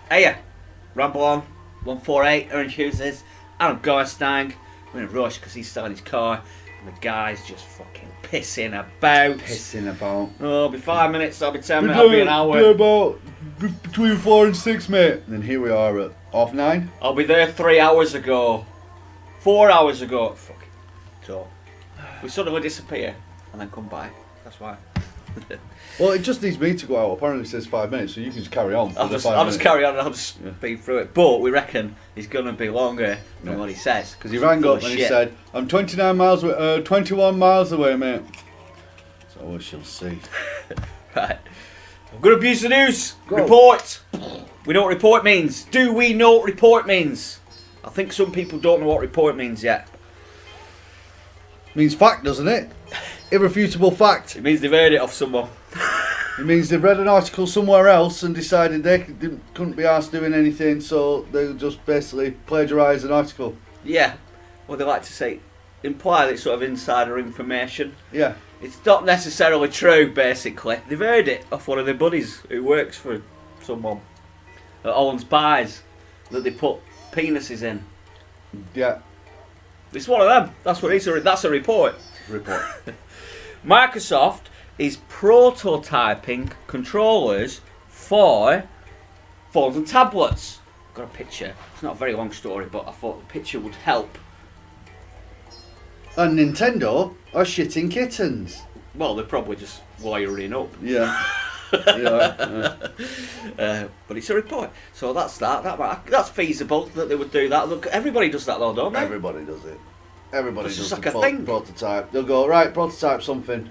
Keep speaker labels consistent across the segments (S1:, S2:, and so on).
S1: Hiya, Ramble On, 148, Orange Hughes's. I'm Gorstang. We're in a rush because he's starting his car, and the guy's just fucking pissing about. Oh, it'll be 5 minutes, I'll be 10 minutes, I'll be an hour.
S2: About between 4 and 6, mate. And then here we are at 9:30.
S1: I'll be there 3 hours ago. 4 hours ago. Fuck. So, we suddenly disappear and then come back. That's why.
S2: Well, it just needs me to go out. Apparently it says 5 minutes, so you can just carry on.
S1: I'll just carry on and I'll just speed through it. But we reckon he's going to be longer than what he says.
S2: Because he rang up and he said, I'm 21 miles away, mate. So we shall see.
S1: Right. I'm going to abuse the news.
S2: Go.
S1: Report. We know what report means. Do we know what report means? I think some people don't know what report means yet.
S2: Means fact, doesn't it? Irrefutable fact.
S1: It means they've heard it off someone.
S2: It means they've read an article somewhere else and decided they couldn't be asked doing anything, so they just basically plagiarise an article.
S1: Yeah. Well, they like to say, imply that it's sort of insider information.
S2: Yeah.
S1: It's not necessarily true, basically. They've heard it off one of their buddies who works for someone that owns pies that they put penises in.
S2: Yeah.
S1: It's one of them. That's what that's a report.
S2: Report.
S1: Microsoft is prototyping controllers for phones and tablets. Got a picture. It's not a very long story, but I thought the picture would help.
S2: And Nintendo are shitting kittens.
S1: Well, they're probably just wiring up.
S2: Yeah.
S1: But it's a report, so that's feasible that they would do that. Look, everybody does that though, don't they?
S2: Everybody does it. Everybody
S1: It's
S2: does
S1: just
S2: the
S1: like a thing.
S2: prototype. They'll go, right, prototype something.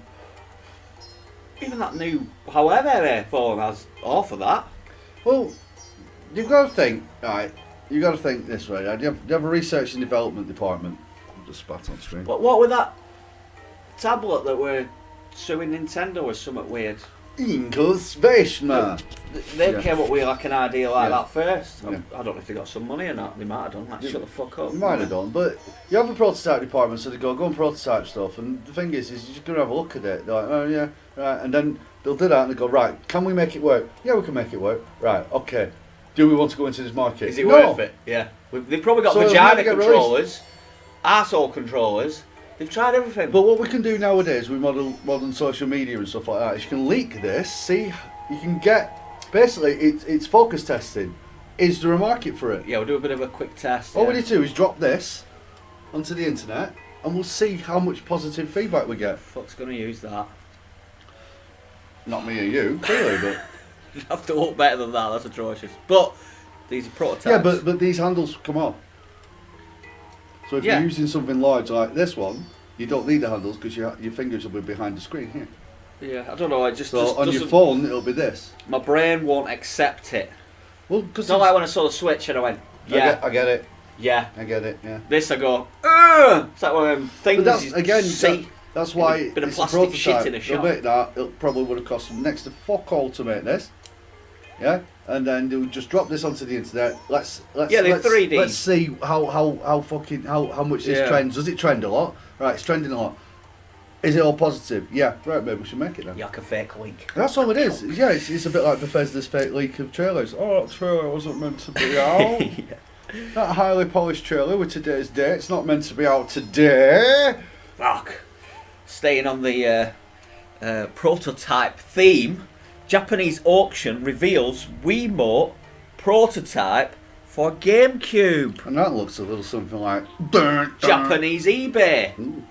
S1: Even that new however phone has half of that.
S2: Well, you've got to think, right, you've got to think this way, right? You have a research and development department. Just spat on screen.
S1: But what with that tablet that we're suing Nintendo or something weird?
S2: Inkovation.
S1: They came up with like an idea like
S2: Yeah.
S1: that first.
S2: Yeah.
S1: I don't know if they got some money or not. They might have done. Like, shut the fuck up.
S2: You might have done, but you have a prototype department, so they go and prototype stuff, and the thing is you're just going to have a look at it. They're like, oh yeah, right, and then they'll do that, and they go, right, can we make it work? Yeah, we can make it work. Right, okay. Do we want to go into this market?
S1: Is it worth it? Yeah. They've probably got
S2: So
S1: vagina
S2: it'll never get
S1: controllers, arsehole controllers. They've tried everything.
S2: But what we can do nowadays with modern social media and stuff like that is you can leak this, see, you can get, basically it's focus testing. Is there a market for it?
S1: Yeah, we'll do a bit of a quick test.
S2: All we need to do is drop this onto the internet and we'll see how much positive feedback we get.
S1: Fuck's gonna use that?
S2: Not me or you, clearly, but...
S1: You have to look better than that, that's atrocious. But these are prototypes.
S2: Yeah, but these handles come off. So if
S1: Yeah.
S2: you're using something large like this one, you don't need the handles because your fingers will be behind the screen here.
S1: Yeah, I don't know, it just,
S2: So
S1: just
S2: on your
S1: doesn't...
S2: phone, it'll be this.
S1: My brain won't accept it.
S2: Well, because
S1: It's not like when I saw the Switch and I went, yeah,
S2: I get it.
S1: yeah.
S2: I get it. Yeah.
S1: This I go, ugh! It's like one of them things
S2: But that's
S1: you
S2: again.
S1: see.
S2: That's why
S1: in a bit of
S2: it's
S1: plastic
S2: a prototype.
S1: shit in a shop.
S2: They'll make that. It probably would have cost them next to fuck all to make this. Yeah, and then they'll just drop this onto the internet. Let's
S1: Yeah, they're 3D.
S2: Let's see how much this
S1: Yeah.
S2: trends. Does it trend a lot? Right, it's trending a lot. Is it all positive? Yeah, right. Maybe we should make it then.
S1: Yeah, like a fake leak.
S2: That's all it is. Yeah, it's a bit like Bethesda's fake leak of trailers. Oh, that trailer wasn't meant to be out.
S1: Yeah.
S2: That highly polished trailer with today's date. It's not meant to be out today.
S1: Fuck. Staying on the prototype theme, Japanese auction reveals Wiimote prototype for Gamecube.
S2: And that looks a little something like
S1: Japanese eBay.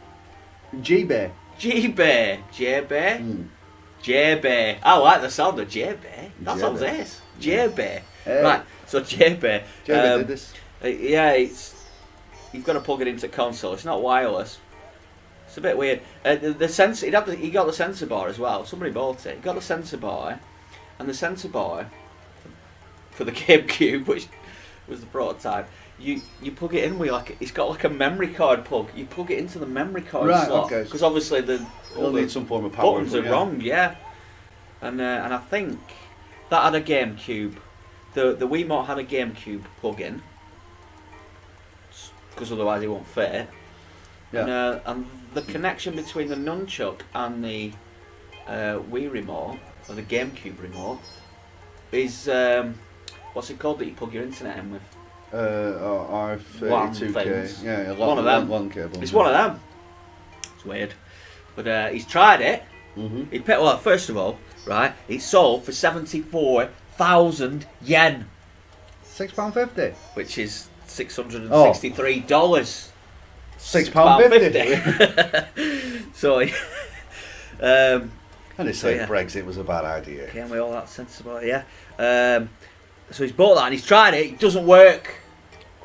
S2: G-Bay.
S1: G-Bay. J-Bay.
S2: Mm.
S1: J-Bay. I like the sound of J-Bay. That sounds
S2: J-Bay.
S1: ace. J-Bay.
S2: Hey.
S1: Right, so J-Bay.
S2: J-Bay did this.
S1: Yeah, you've got to plug it into console. It's not wireless. It's a bit weird. The sensor, he got the sensor bar as well. Somebody bought it. He got the sensor bar, and the sensor bar for the GameCube, which was the prototype. You plug it in with it's got like a memory card plug. You plug it into the memory card
S2: Right,
S1: slot
S2: okay.
S1: because obviously
S2: It'll need some form of power.
S1: buttons are wrong. Yeah, and I think that had a GameCube. The Wiimote had a GameCube plug-in because otherwise it won't fit.
S2: Yeah.
S1: And the connection between the nunchuck and the Wii remote of the GameCube remote is what's it called that you plug your internet in with?
S2: R32K. Yeah,
S1: one of them.
S2: One cable.
S1: It's one of them. It's weird, but he's tried it. He paid, well, first of all, right, it sold for 74,000 yen,
S2: £6.50.
S1: which is $663.
S2: £6.50.
S1: So,
S2: And they say
S1: yeah.
S2: Brexit was a bad idea.
S1: Can't we all that sensible? Yeah. So he's bought that and he's tried it. It doesn't work.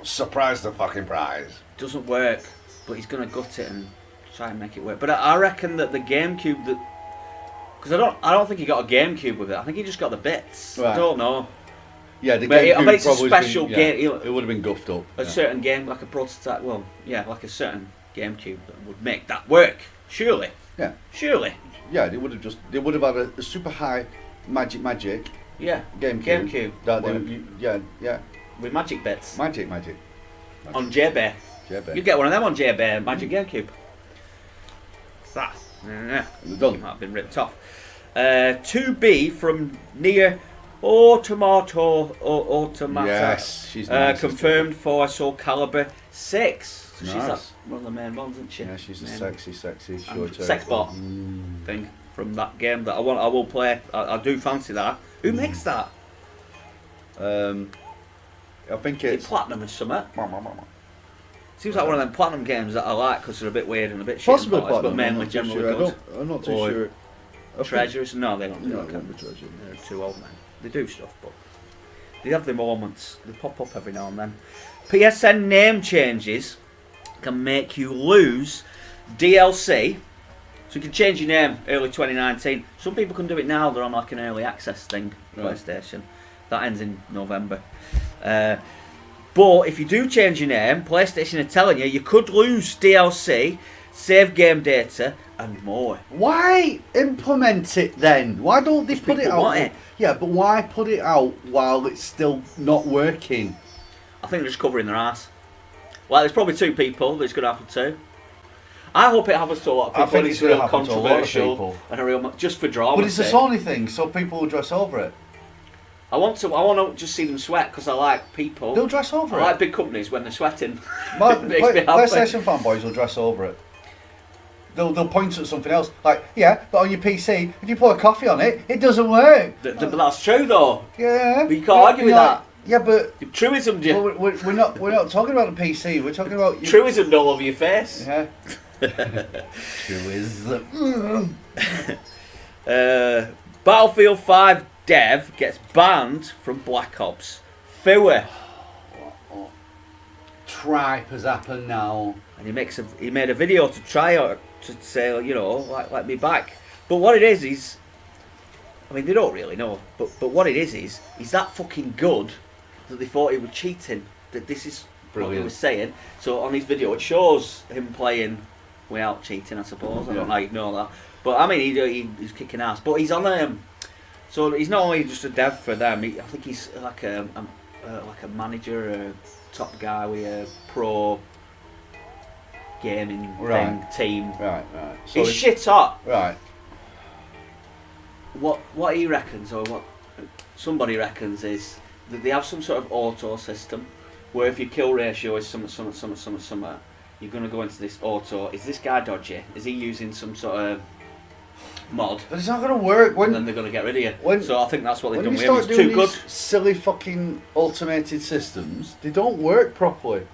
S2: Surprise the fucking prize.
S1: Doesn't work. But he's gonna gut it and try and make it work. But I reckon that the GameCube because I don't think he got a GameCube with it. I think he just got the bits.
S2: Right.
S1: I don't know.
S2: Yeah, the
S1: But
S2: GameCube
S1: I bet it's a
S2: probably
S1: special
S2: been,
S1: game.
S2: It would have been guffed up.
S1: A certain game, like a prototype. Well, yeah, like a certain GameCube that would make that work. Surely.
S2: Yeah.
S1: Surely.
S2: Yeah, they would have had a super high magic.
S1: Yeah.
S2: GameCube. That yeah.
S1: With magic bits.
S2: Magic.
S1: On JBay.
S2: JBay.
S1: You get one of them on JBay Magic GameCube. What's that? Yeah.
S2: Done.
S1: You might have been ripped off. 2B from Nier Automata.
S2: Yes, she's nice.
S1: Confirmed for Calibur 6. So
S2: Nice.
S1: she's that one of the main ones, isn't she?
S2: Yeah, she's a sexy short
S1: sex bot thing from that game that I will play. I do fancy that. Who makes that?
S2: I think
S1: Is it
S2: it's
S1: Platinum or something? Seems like one of them Platinum games that I like because they're a bit weird and a bit shit,
S2: possibly Platinum,
S1: but mainly generally good.
S2: I'm not too
S1: Or
S2: sure.
S1: Treasures? No, they don't do
S2: No,
S1: that.
S2: it won't be Treasure.
S1: They're too old now. They do stuff, but they have their moments. They pop up every now and then. PSN name changes can make you lose DLC. So you can change your name early 2019. Some people can do it now. They're on like an early access thing.
S2: Right.
S1: PlayStation. That ends in November. But if you do change your name, PlayStation are telling you could lose DLC, save game data, and more.
S2: Why implement it then? Why don't they put it
S1: people
S2: out?
S1: want it.
S2: Yeah, but why put it out while it's still not working?
S1: I think they're just covering their ass. Well, there's probably two people that it's going to happen to. I hope it happens to a lot of people.
S2: I think
S1: it's
S2: it's gonna
S1: real
S2: happen to a lot of
S1: controversial
S2: people.
S1: and a real just for drama.
S2: But it's a Sony thing, so people will dress over it.
S1: I want to just see them sweat because I like people.
S2: They'll dress over
S1: I
S2: it.
S1: like big companies when they're sweating.
S2: My,
S1: It makes me happy.
S2: PlayStation fanboys will dress over it. They'll point at something else. Like, yeah, but on your PC, if you pour coffee on it, it doesn't work.
S1: But that's true though.
S2: Yeah.
S1: But you can't argue with that.
S2: Yeah, but
S1: Truism, do you?
S2: well, we're not talking about the PC. We're talking about
S1: Truism all over your face.
S2: Yeah. Truism.
S1: Battlefield 5 dev gets banned from Black Ops 4.
S2: Tripe has happened now.
S1: And he made a video to try out to say, let me back. But what it is I mean, they don't really know. But what it is he's that fucking good that they thought he was cheating. That this is
S2: Brilliant.
S1: what he was saying. So on his video, it shows him playing without cheating, I suppose. I don't know how you know that. But I mean, he's kicking ass. But he's on so he's not only just a dev for them. I think he's like a manager, a top guy with a pro gaming team.
S2: Right. So
S1: He's shit hot.
S2: Right.
S1: What he reckons, or what somebody reckons, is that they have some sort of auto system where if your kill ratio is something, you're going to go into this auto. Is this guy dodgy? Is he using some sort of mod?
S2: But it's not going to work
S1: And then they're going to get rid of you. So I think that's what they've
S2: when
S1: done
S2: you
S1: with him.
S2: start
S1: It's
S2: doing
S1: too good.
S2: these silly fucking automated systems, they don't work properly.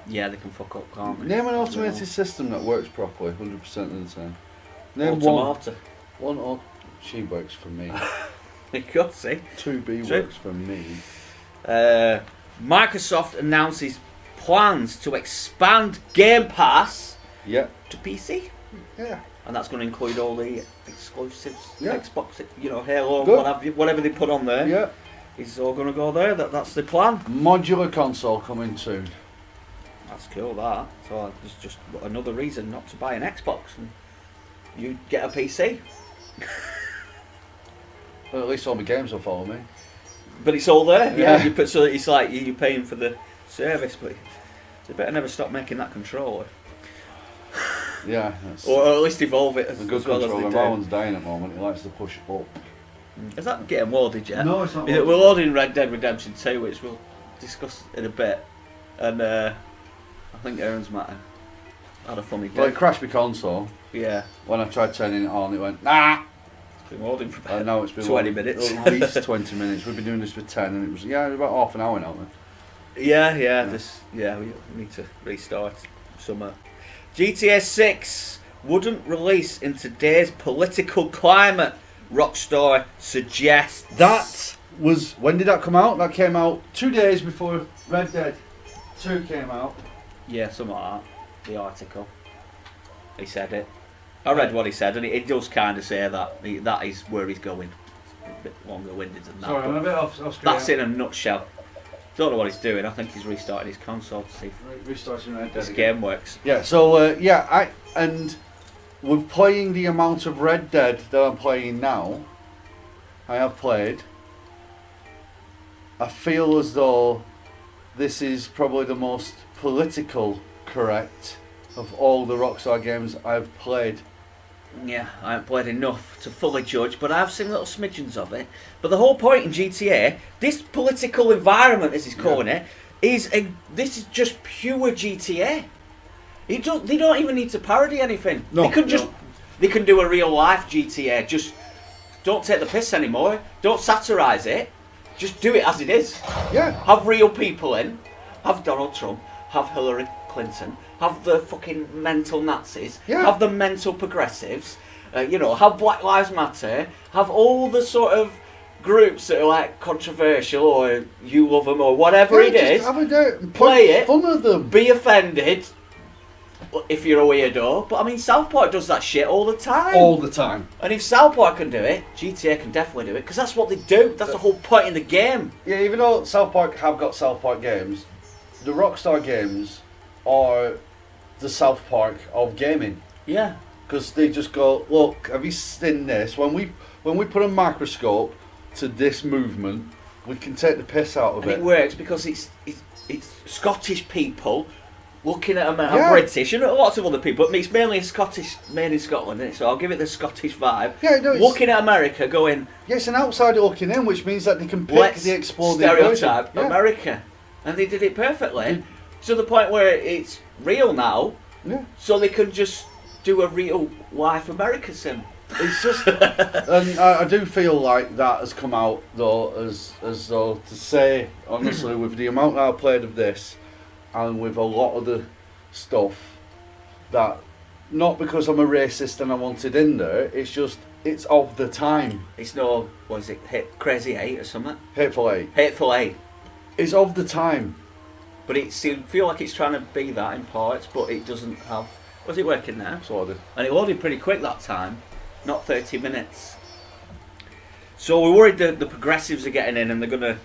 S1: Yeah, they can fuck up, can't they?
S2: Name an automated system that works properly 100% of the time. Name one. She works for me.
S1: You could see.
S2: 2B
S1: True.
S2: works for me.
S1: Microsoft announces plans to expand Game Pass
S2: Yeah.
S1: to PC.
S2: Yeah.
S1: And that's going to include all the exclusives,
S2: Yeah.
S1: Xbox, Halo,
S2: Good.
S1: whatever they put on there.
S2: Yeah.
S1: It's all going to go there. That's the plan.
S2: Modular console coming soon.
S1: That's cool. That. So there's just another reason not to buy an Xbox, and you get a PC.
S2: Well, at least all my games will follow me.
S1: But it's all there. Yeah.
S2: Yeah.
S1: So it's like you're paying for the service, but they better never stop making that controller,
S2: Yeah.
S1: or at least evolve it
S2: a
S1: as
S2: good
S1: well as
S2: controller.
S1: they
S2: My
S1: do.
S2: one's dying at the moment. He likes to push up.
S1: Is that getting loaded yet?
S2: No, it's not.
S1: We're loading Red Dead Redemption 2, which we'll discuss in a bit. And I think Aaron's might have had a funny game.
S2: Well, it crashed my console.
S1: Yeah.
S2: When I tried turning it on, it went, nah!
S1: It's been loading for about
S2: Now it's been
S1: 20 minutes.
S2: At least 20 minutes. We've been doing this for 10, and it was, about half an hour now.
S1: Yeah. We need to restart some. GTA 6 wouldn't release in today's political climate, Rockstar suggests.
S2: That was, when did that come out? That came out 2 days before Red Dead 2 came out.
S1: Yeah, something like that. The article. He said it. I read what he said, and it does kind of say that. That is where he's going. It's a bit longer-winded than that.
S2: Sorry, I'm a bit off screen.
S1: That's in a nutshell. Don't know what he's doing. I think he's restarting his console to see if
S2: Restarting Red Dead
S1: this
S2: again.
S1: game works.
S2: Yeah, so, and with playing the amount of Red Dead that I'm playing now, I have played, I feel as though this is probably the most political correct of all the Rockstar games I've played.
S1: Yeah, I haven't played enough to fully judge, but I've seen little smidgens of it. But the whole point in GTA, this political environment, as he's calling it, this is just pure GTA. They don't even need to parody anything.
S2: No,
S1: they can do a real life GTA. Just don't take the piss anymore. Don't satirise it. Just do it as it is.
S2: Yeah.
S1: Have real people in. Have Donald Trump. Have Hillary Clinton. Have the fucking mental Nazis.
S2: Yeah.
S1: Have the mental progressives. Have Black Lives Matter. Have all the sort of groups that are like controversial or you love them or whatever it is.
S2: Have a day.
S1: Play it.
S2: Fun of them.
S1: Be offended if you're a weirdo. But I mean, South Park does that shit all the time.
S2: All the time.
S1: And if South Park can do it, GTA can definitely do it because that's what they do. That's the whole point in the game.
S2: Yeah, even though South Park have got South Park games, the Rockstar games are the South Park of gaming.
S1: Yeah.
S2: Because they just go, look, have you seen this? When we put a microscope to this movement, we can take the piss out of
S1: And
S2: it.
S1: it works because it's Scottish people looking at I'm British and lots of other people, but it's mainly Scottish, made in Scotland, isn't it? So I'll give it the Scottish vibe.
S2: Yeah, no,
S1: looking at America, going.
S2: Yeah, it's an outsider looking in, which means that they can pick
S1: Let's
S2: the exploding
S1: stereotype
S2: version.
S1: America, and they did it perfectly to the point where it's real now.
S2: Yeah.
S1: So they can just do a real life America sim.
S2: It's just, and I do feel like that has come out though, as though to say honestly, with the amount that I played of this, and with a lot of the stuff, that not because I'm a racist and I want it in there, it's just it's of the time.
S1: It's no, what is it, Crazy 8 or something?
S2: Hateful Eight.
S1: Hateful 8.
S2: It's of the time.
S1: But it feel like it's trying to be that in parts, but it doesn't have. Was it working now?
S2: Sort of.
S1: And it loaded pretty quick that time, not 30 minutes. So we're worried that the progressives are getting in and they're going to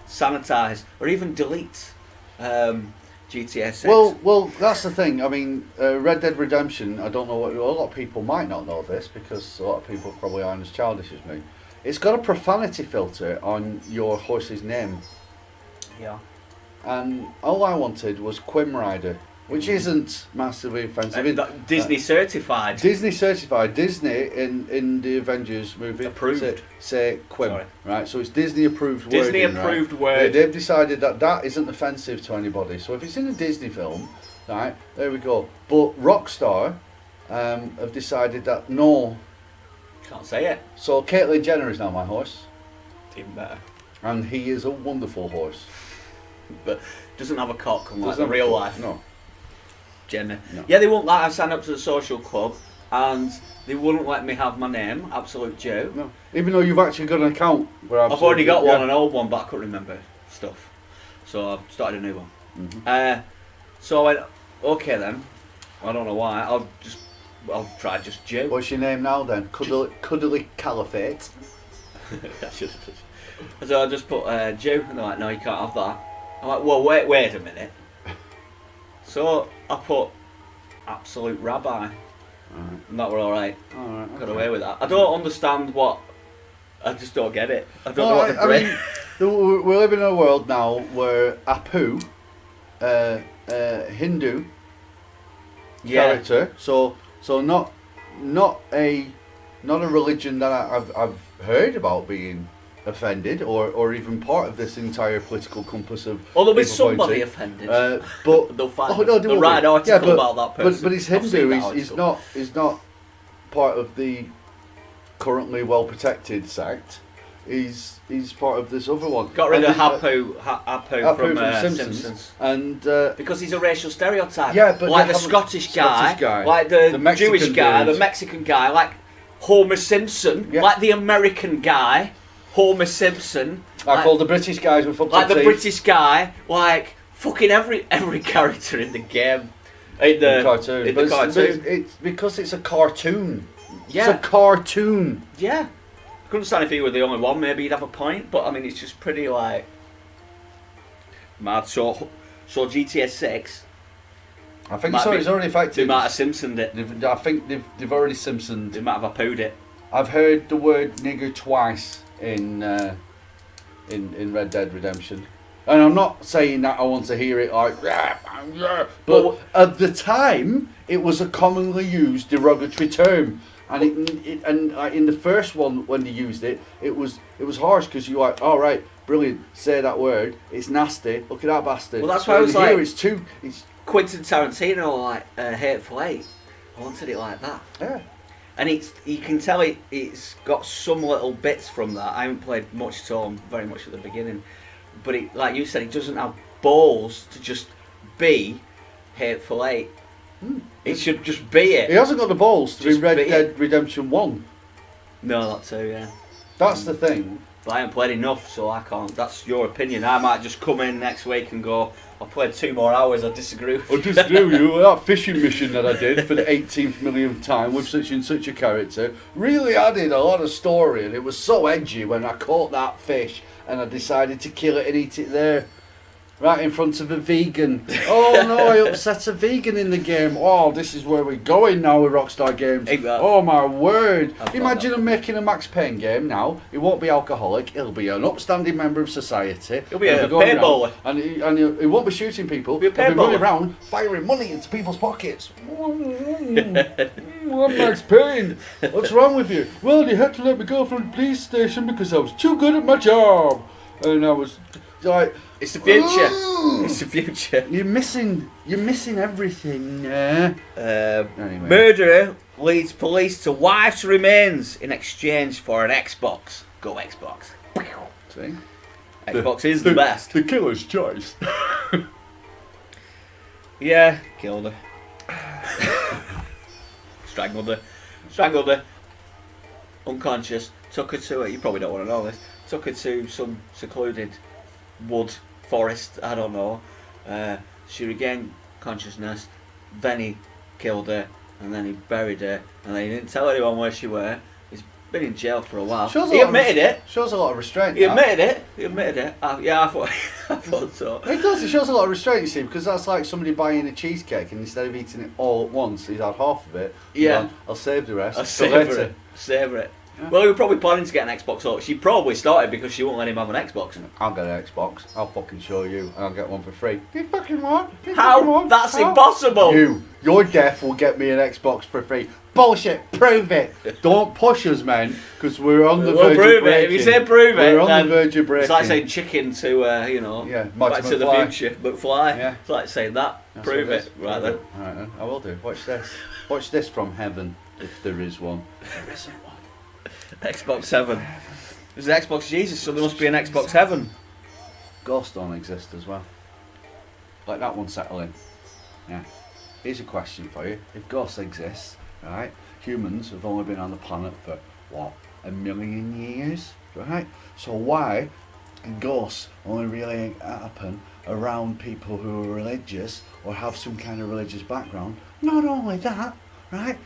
S1: sanitise or even delete GTA 6.
S2: Well, that's the thing. I mean, Red Dead Redemption, I don't know what, a lot of people might not know this because a lot of people probably aren't as childish as me. It's got a profanity filter on your horse's name.
S1: Yeah.
S2: And all I wanted was Quim Rider, which isn't massively offensive.
S1: Disney certified.
S2: Disney certified. Disney in the Avengers movie
S1: approved.
S2: Say Quim. Sorry. Right, so it's Disney approved.
S1: Disney
S2: wording,
S1: approved
S2: right?
S1: word.
S2: They've decided that isn't offensive to anybody. So if it's in a Disney film, right, there we go. But Rockstar have decided that no.
S1: Can't say it.
S2: So Caitlyn Jenner is now my horse.
S1: Even better.
S2: And he is a wonderful horse.
S1: But doesn't have a cock unlike in real life.
S2: No.
S1: Jenner.
S2: No.
S1: Yeah, they won't let I sign up to the social club and they wouldn't let me have my name, Absolute Joe.
S2: No. Even though you've actually got an account where
S1: I've already got one, an old one, but I couldn't remember stuff. So I've started a new one.
S2: Mm-hmm.
S1: So I went, okay then. I don't know why. I'll try just Joe.
S2: What's your name now then? Cuddly Caliphate.
S1: So I just put Joe, and they're like, no, you can't have that. I'm like, well, wait a minute. So I put Absolute Rabbi.
S2: Right.
S1: And that were alright.
S2: Alright.
S1: Got away with that. I don't understand what. I just don't get it. I don't know what the brain.
S2: We live in a world now where Apu, Hindu character, so not a religion that I've heard about being offended or even part of this entire political compass of.
S1: Or there'll be
S2: people
S1: somebody
S2: pointing.
S1: offended.
S2: But
S1: they'll find
S2: no,
S1: they'll write an article about that person.
S2: But he's
S1: I've seen
S2: Hindu.
S1: that
S2: He's
S1: article.
S2: not part of the currently well protected sect. He's part of this other one.
S1: Got rid of
S2: Apu
S1: Apu from Simpsons.
S2: And
S1: because he's a racial stereotype.
S2: Yeah, but
S1: like
S2: they
S1: the
S2: haven't-
S1: Scottish guy, like the
S2: Mexican
S1: Jewish guy,
S2: dude.
S1: the Mexican guy, like Homer Simpson,
S2: Yeah.
S1: like the American guy, Homer Simpson.
S2: I call the British guys with fucked
S1: like the
S2: teeth.
S1: British guy, like fucking every character in the game, in the
S2: cartoon.
S1: In the cartoon.
S2: It's because it's a cartoon.
S1: Yeah,
S2: It's a cartoon.
S1: yeah. I couldn't understand if he were the only one. Maybe he'd have a point, but I mean, it's just pretty like mad. So GTA 6.
S2: I think
S1: Might be-
S2: it's already
S1: They
S2: affected.
S1: might have Simpsoned it.
S2: I think they've already Simpsoned.
S1: They might have pooed it.
S2: I've heard the word nigger twice in Red Dead Redemption, and I'm not saying that I want to hear it like but at the time it was a commonly used derogatory term, and in the first one when they used it, it was harsh because you like, all right, brilliant, say that word, it's nasty, look at that bastard.
S1: Well, that's why I was
S2: here
S1: like,
S2: it's
S1: Quentin Tarantino, like Hateful Eight. I wanted it like that.
S2: yeah.
S1: And you can tell it's got some little bits from that. I haven't played much at all, very much at the beginning. But it, like you said, it doesn't have balls to just be Hateful Eight. It should just be it.
S2: He hasn't got the balls to be
S1: Just
S2: Red
S1: be it.
S2: Dead Redemption 1.
S1: No, that too, yeah.
S2: That's the thing.
S1: But I haven't played enough, so I can't. That's your opinion. I might just come in next week and go, I played 2 more hours, I disagree with you.
S2: I disagree with you. That fishing mission that I did for the 18th millionth time with such and such a character really added a lot of story, and it was so edgy when I caught that fish and I decided to kill it and eat it there. Right in front of a vegan. Oh no, I upset a vegan in the game. Oh, this is where we're going now with Rockstar Games.
S1: Exactly.
S2: Oh my word.
S1: I've
S2: Imagine
S1: got
S2: him making a Max Payne game now. He won't be alcoholic. He'll be an upstanding member of society.
S1: He'll be a
S2: going
S1: paintballer.
S2: around, and he won't be shooting people.
S1: He'll be a
S2: He'll be running
S1: paintballer.
S2: around firing money into people's pockets. I'm Max Payne. What's wrong with you? Well, you had to let me go from the police station because I was too good at my job. And I was like...
S1: It's the future.
S2: Ooh.
S1: It's the future.
S2: You're missing everything. Anyway.
S1: Murderer leads police to wife's remains in exchange for an Xbox. Go Xbox.
S2: See?
S1: Xbox is the best.
S2: The killer's choice.
S1: Yeah, killed her. Strangled her. Unconscious. Took her to you probably don't want to know this. Took her to some secluded wood forest, I don't know. She regained consciousness, then he killed her, and then he buried her, and then he didn't tell anyone where she were. He's been in jail for a while. He admitted it.
S2: Shows a lot of restraint.
S1: He admitted it. Yeah, I thought, I thought so.
S2: It does. It shows a lot of restraint, you see, because that's like somebody buying a cheesecake and instead of eating it all at once, he's had half of it.
S1: Yeah.
S2: Well, I'll save the rest.
S1: I'll
S2: for
S1: savour
S2: later.
S1: it. Savour it.
S2: Yeah.
S1: Well, we were probably planning to get an Xbox. So she probably started because she won't let him have an Xbox.
S2: I'll get an Xbox. I'll fucking show you, and I'll get one for free. You fucking what? You fucking
S1: How?
S2: what?
S1: That's
S2: How?
S1: impossible.
S2: Your death will get me an Xbox for free. Bullshit. Prove it. Don't push us, man, because we're on the
S1: We'll
S2: verge
S1: prove
S2: of breaking.
S1: it. If you say prove it,
S2: we're on
S1: then
S2: the verge of breaking.
S1: it's like saying chicken to,
S2: Yeah,
S1: Back to the
S2: McFly.
S1: Future, but fly.
S2: Yeah.
S1: It's like saying that.
S2: That's
S1: Prove
S2: what
S1: it. Right then.
S2: Alright then, I will do. Watch this. Watch this from heaven, if there is one. There isn't one.
S1: Xbox Heaven. There's an Xbox Jesus, so there must be an Xbox Heaven.
S2: Ghosts don't exist as well. Let that one settle in. Yeah. Here's a question for you. If ghosts exist, right, humans have only been on the planet for, what, 1 million years? Right? So why ghosts only really happen around people who are religious or have some kind of religious background? Not only that, right,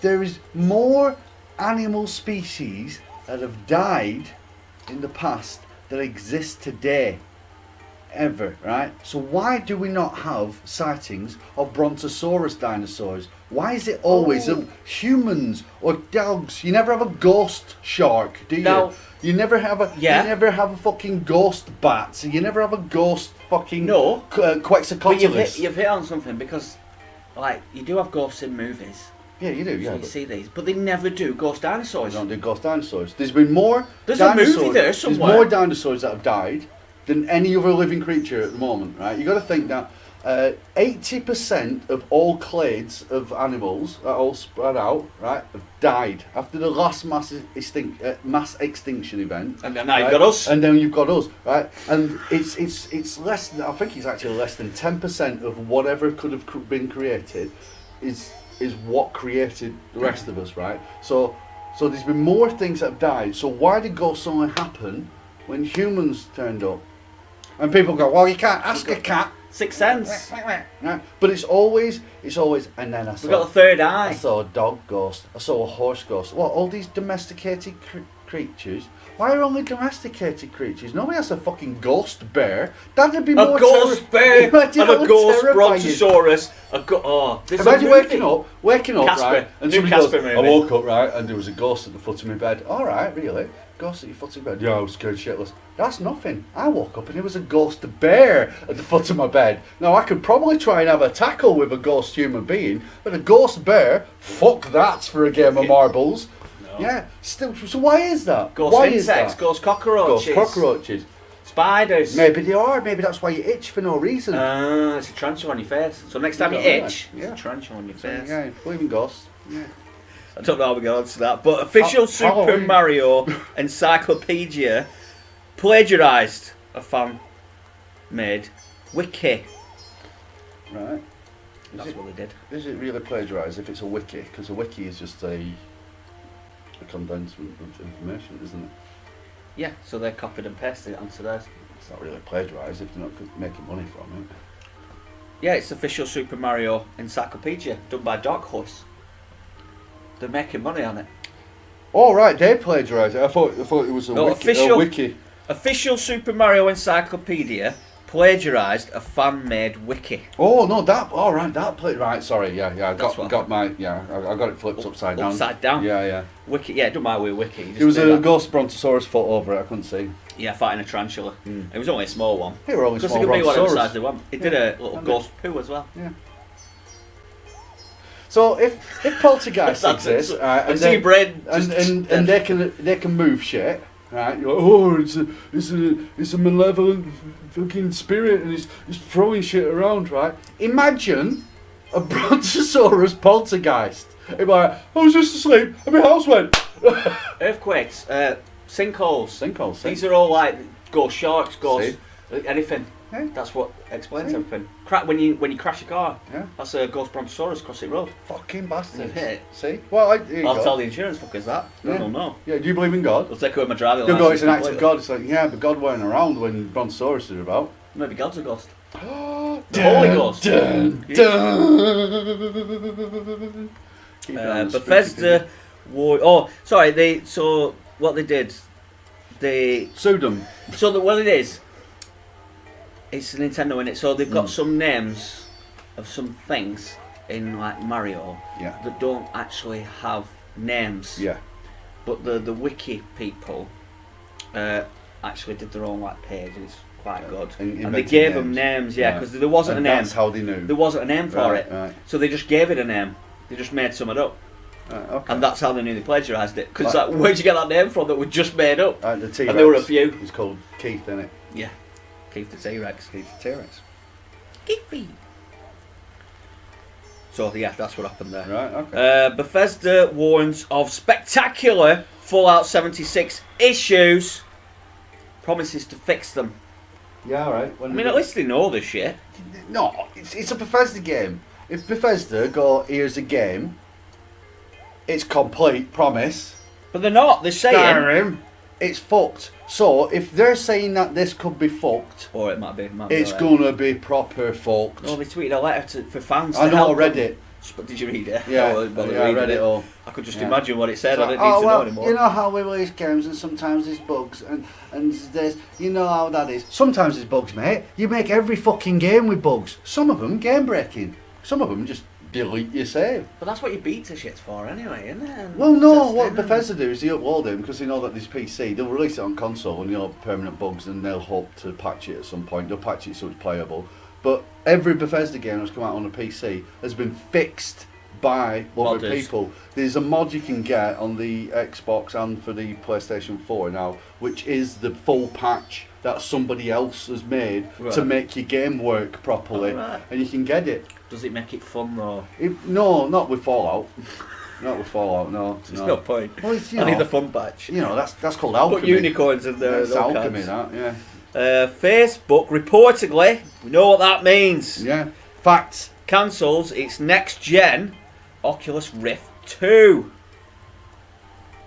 S2: there is more animal species that have died in the past that exist today ever, right? So why do we not have sightings of Brontosaurus dinosaurs? Why is it always of humans or dogs? You never have a ghost shark, do you?
S1: No.
S2: You never have a you never have a fucking ghost bat. You never have a ghost fucking
S1: No. But
S2: Quetzalcoatlus.
S1: you've hit on something because, like, you do have ghosts in movies.
S2: Yeah, you do.
S1: So
S2: Yeah,
S1: you
S2: but
S1: see these, but they never do Ghost
S2: they
S1: Dinosaurs.
S2: don't do ghost dinosaurs. There's been more.
S1: There's a movie
S2: dinosaurs-
S1: there somewhere.
S2: There's more dinosaurs that have died than any other living creature at the moment. Right? You got to think that 80% of all clades of animals that all spread out, right, have died after the last mass extinction event.
S1: And then now
S2: right?
S1: you've got us.
S2: And then you've got us, right? And it's less than, I think it's actually less than 10% of whatever could have been created is what created the rest of us, right? So there's been more things that have died. So why did ghosts only happen when humans turned up? And people go, well, you can't ask a cat.
S1: Sixth Sense.
S2: Right? But it's always, and then
S1: We've got the third
S2: I
S1: eye.
S2: saw a dog ghost, I saw a horse ghost. What, all these domesticated creatures? Why are only domesticated creatures? Nobody has a fucking ghost bear. That'd be more
S1: A ghost bear and
S2: Imagine how
S1: a ghost
S2: terrifying.
S1: brontosaurus. There's
S2: Imagine
S1: a
S2: waking up,
S1: Casper,
S2: right? And
S1: new
S2: somebody
S1: Casper
S2: goes,
S1: movie.
S2: I woke up, right, and there was a ghost at the foot of my bed. All right, really? Ghost at your foot of your bed? Yeah, I was scared shitless. That's nothing. I woke up and there was a ghost bear at the foot of my bed. Now, I could probably try and have a tackle with a ghost human being, but a ghost bear, fuck that for a game of marbles.
S1: No.
S2: Yeah, still. So why is that?
S1: Ghost
S2: why
S1: insects,
S2: is that?
S1: ghost cockroaches.
S2: Ghost cockroaches.
S1: Spiders.
S2: Maybe they are. Maybe that's why you itch for no reason.
S1: It's a tarantula on your face. So next time you
S2: Yeah,
S1: itch,
S2: yeah.
S1: it's a tarantula on your face.
S2: Yeah, believe in ghosts. Yeah.
S1: I don't know how we got onto that, but official Super
S2: Halloween.
S1: Mario Encyclopedia plagiarised a fan-made Wiki.
S2: Right.
S1: That's what they did.
S2: Is it really plagiarised if it's a wiki? Because a wiki is just a condensement of information, isn't it?
S1: Yeah, so they copied and pasted it onto theirs.
S2: It's not really plagiarised if they're not making money from it.
S1: Yeah, it's official Super Mario Encyclopedia done by Dark Horse. They're making money on it.
S2: Oh right, they plagiarised it. I thought it was a
S1: No,
S2: wiki.
S1: official-
S2: A wiki.
S1: Official Super Mario Encyclopedia plagiarised a fan-made wiki.
S2: Oh no, that. All right, that right. Sorry, yeah. I
S1: That's what
S2: got my. Yeah, I got it flipped upside down.
S1: Upside down.
S2: Yeah.
S1: Wiki, yeah, don't mind with Wiki. you just
S2: There was
S1: do
S2: a
S1: that.
S2: ghost brontosaurus foot over it. I couldn't see.
S1: Yeah, fighting a tarantula.
S2: Mm.
S1: It was only a small one.
S2: They were only
S1: Because
S2: small
S1: it could be whatever size
S2: brontosaurus.
S1: they want. It did a little
S2: And
S1: ghost poo as well.
S2: Yeah. So if poltergeists
S1: That's
S2: exist,
S1: it.
S2: right,
S1: And see your brain
S2: and they can move shit, right? You're like, oh, it's a malevolent fucking spirit, and it's throwing shit around, right? Imagine a brontosaurus poltergeist. It'd be like, I was just asleep, and my house went.
S1: Earthquakes, sinkholes.
S2: Sinkholes.
S1: These are all like ghost sharks, ghost
S2: See?
S1: anything.
S2: Yeah.
S1: That's what explains
S2: See?
S1: everything. When you crash a car,
S2: Yeah.
S1: that's a ghost brontosaurus crossing road.
S2: Fucking bastards.
S1: Yeah.
S2: See? Well, here you
S1: I'll
S2: go.
S1: tell the insurance fuckers that.
S2: Yeah.
S1: No, no.
S2: Yeah, do you believe in God?
S1: They'll take away my driving
S2: They'll
S1: license.
S2: go, it's an act of
S1: completely.
S2: God. It's like, yeah, but God weren't around when brontosaurus are about.
S1: Maybe God's a ghost.
S2: The
S1: Holy Ghost.
S2: Dun, dun. Keep it on the
S1: Bethesda war. Oh, sorry. So what they did, they
S2: Sued them.
S1: what it is. It's Nintendo in it, so they've got some names of some things in like Mario
S2: Yeah.
S1: that don't actually have names.
S2: Yeah.
S1: But the wiki people actually did their own like page, and it's quite good.
S2: And
S1: And they
S2: invented
S1: gave them
S2: names.
S1: names, yeah,
S2: Right.
S1: because there wasn't
S2: And
S1: a name.
S2: that's how they knew.
S1: There wasn't a name for
S2: Right,
S1: it,
S2: right.
S1: so they just gave it a name. They just made something up,
S2: Okay.
S1: and that's how they knew they plagiarised it. Because
S2: Right.
S1: like, where'd you get that name from that was just made up?
S2: The T-Rex.
S1: And there were a few.
S2: It's called Keith, isn't it?
S1: Yeah, Keith the T-Rex.
S2: Keith the T-Rex.
S1: Keithy. So yeah, that's what happened there.
S2: Right, okay.
S1: Bethesda warns of spectacular Fallout 76 issues. Promises to fix them.
S2: Yeah, alright.
S1: I mean, at least they know this shit.
S2: No, it's a Bethesda game. If Bethesda go, here's a game, it's complete, promise.
S1: But they're not. They're saying...
S2: Skyrim, it's fucked. So, if they're saying that this could be fucked,
S1: Or it might be.
S2: it's
S1: alright.
S2: gonna be proper fucked.
S1: No, they tweeted a letter for fans.
S2: I
S1: to
S2: know,
S1: help
S2: I read
S1: them.
S2: it.
S1: But did you read it?
S2: Yeah,
S1: I wasn't bothered
S2: I
S1: reading
S2: read it all.
S1: I could just
S2: Yeah.
S1: imagine what it said.
S2: So,
S1: I didn't need to know anymore.
S2: you know how we release games and sometimes there's bugs and there's, you know how that is. Sometimes there's bugs, mate. You make every fucking game with bugs. Some of them game breaking. Some of them just delete your save.
S1: But that's what your beta shit's for anyway, isn't it? And
S2: Well, no,
S1: testing
S2: what
S1: and-
S2: Bethesda do is they upload them because they know that there's PC. They'll release it on console and you'll have permanent bugs and they'll hope to patch it at some point. They'll patch it so it's playable. But every Bethesda game that's come out on a PC has been fixed by other
S1: Modders.
S2: people. There's a mod you can get on the Xbox and for the PlayStation 4 now, which is the full patch that somebody else has made to
S1: Right.
S2: make your game work properly,
S1: Alright.
S2: and you can get it.
S1: Does it make it fun though?
S2: No, not with Fallout. Not with Fallout. No,
S1: There's
S2: no.
S1: no point.
S2: Well, it's, you
S1: I need
S2: know,
S1: the fun patch.
S2: you know, that's called alchemy.
S1: Put unicorns in there.
S2: That's alchemy, that. Yeah.
S1: Facebook reportedly, we know what that means.
S2: Yeah. Facts.
S1: Cancels its next gen Oculus Rift 2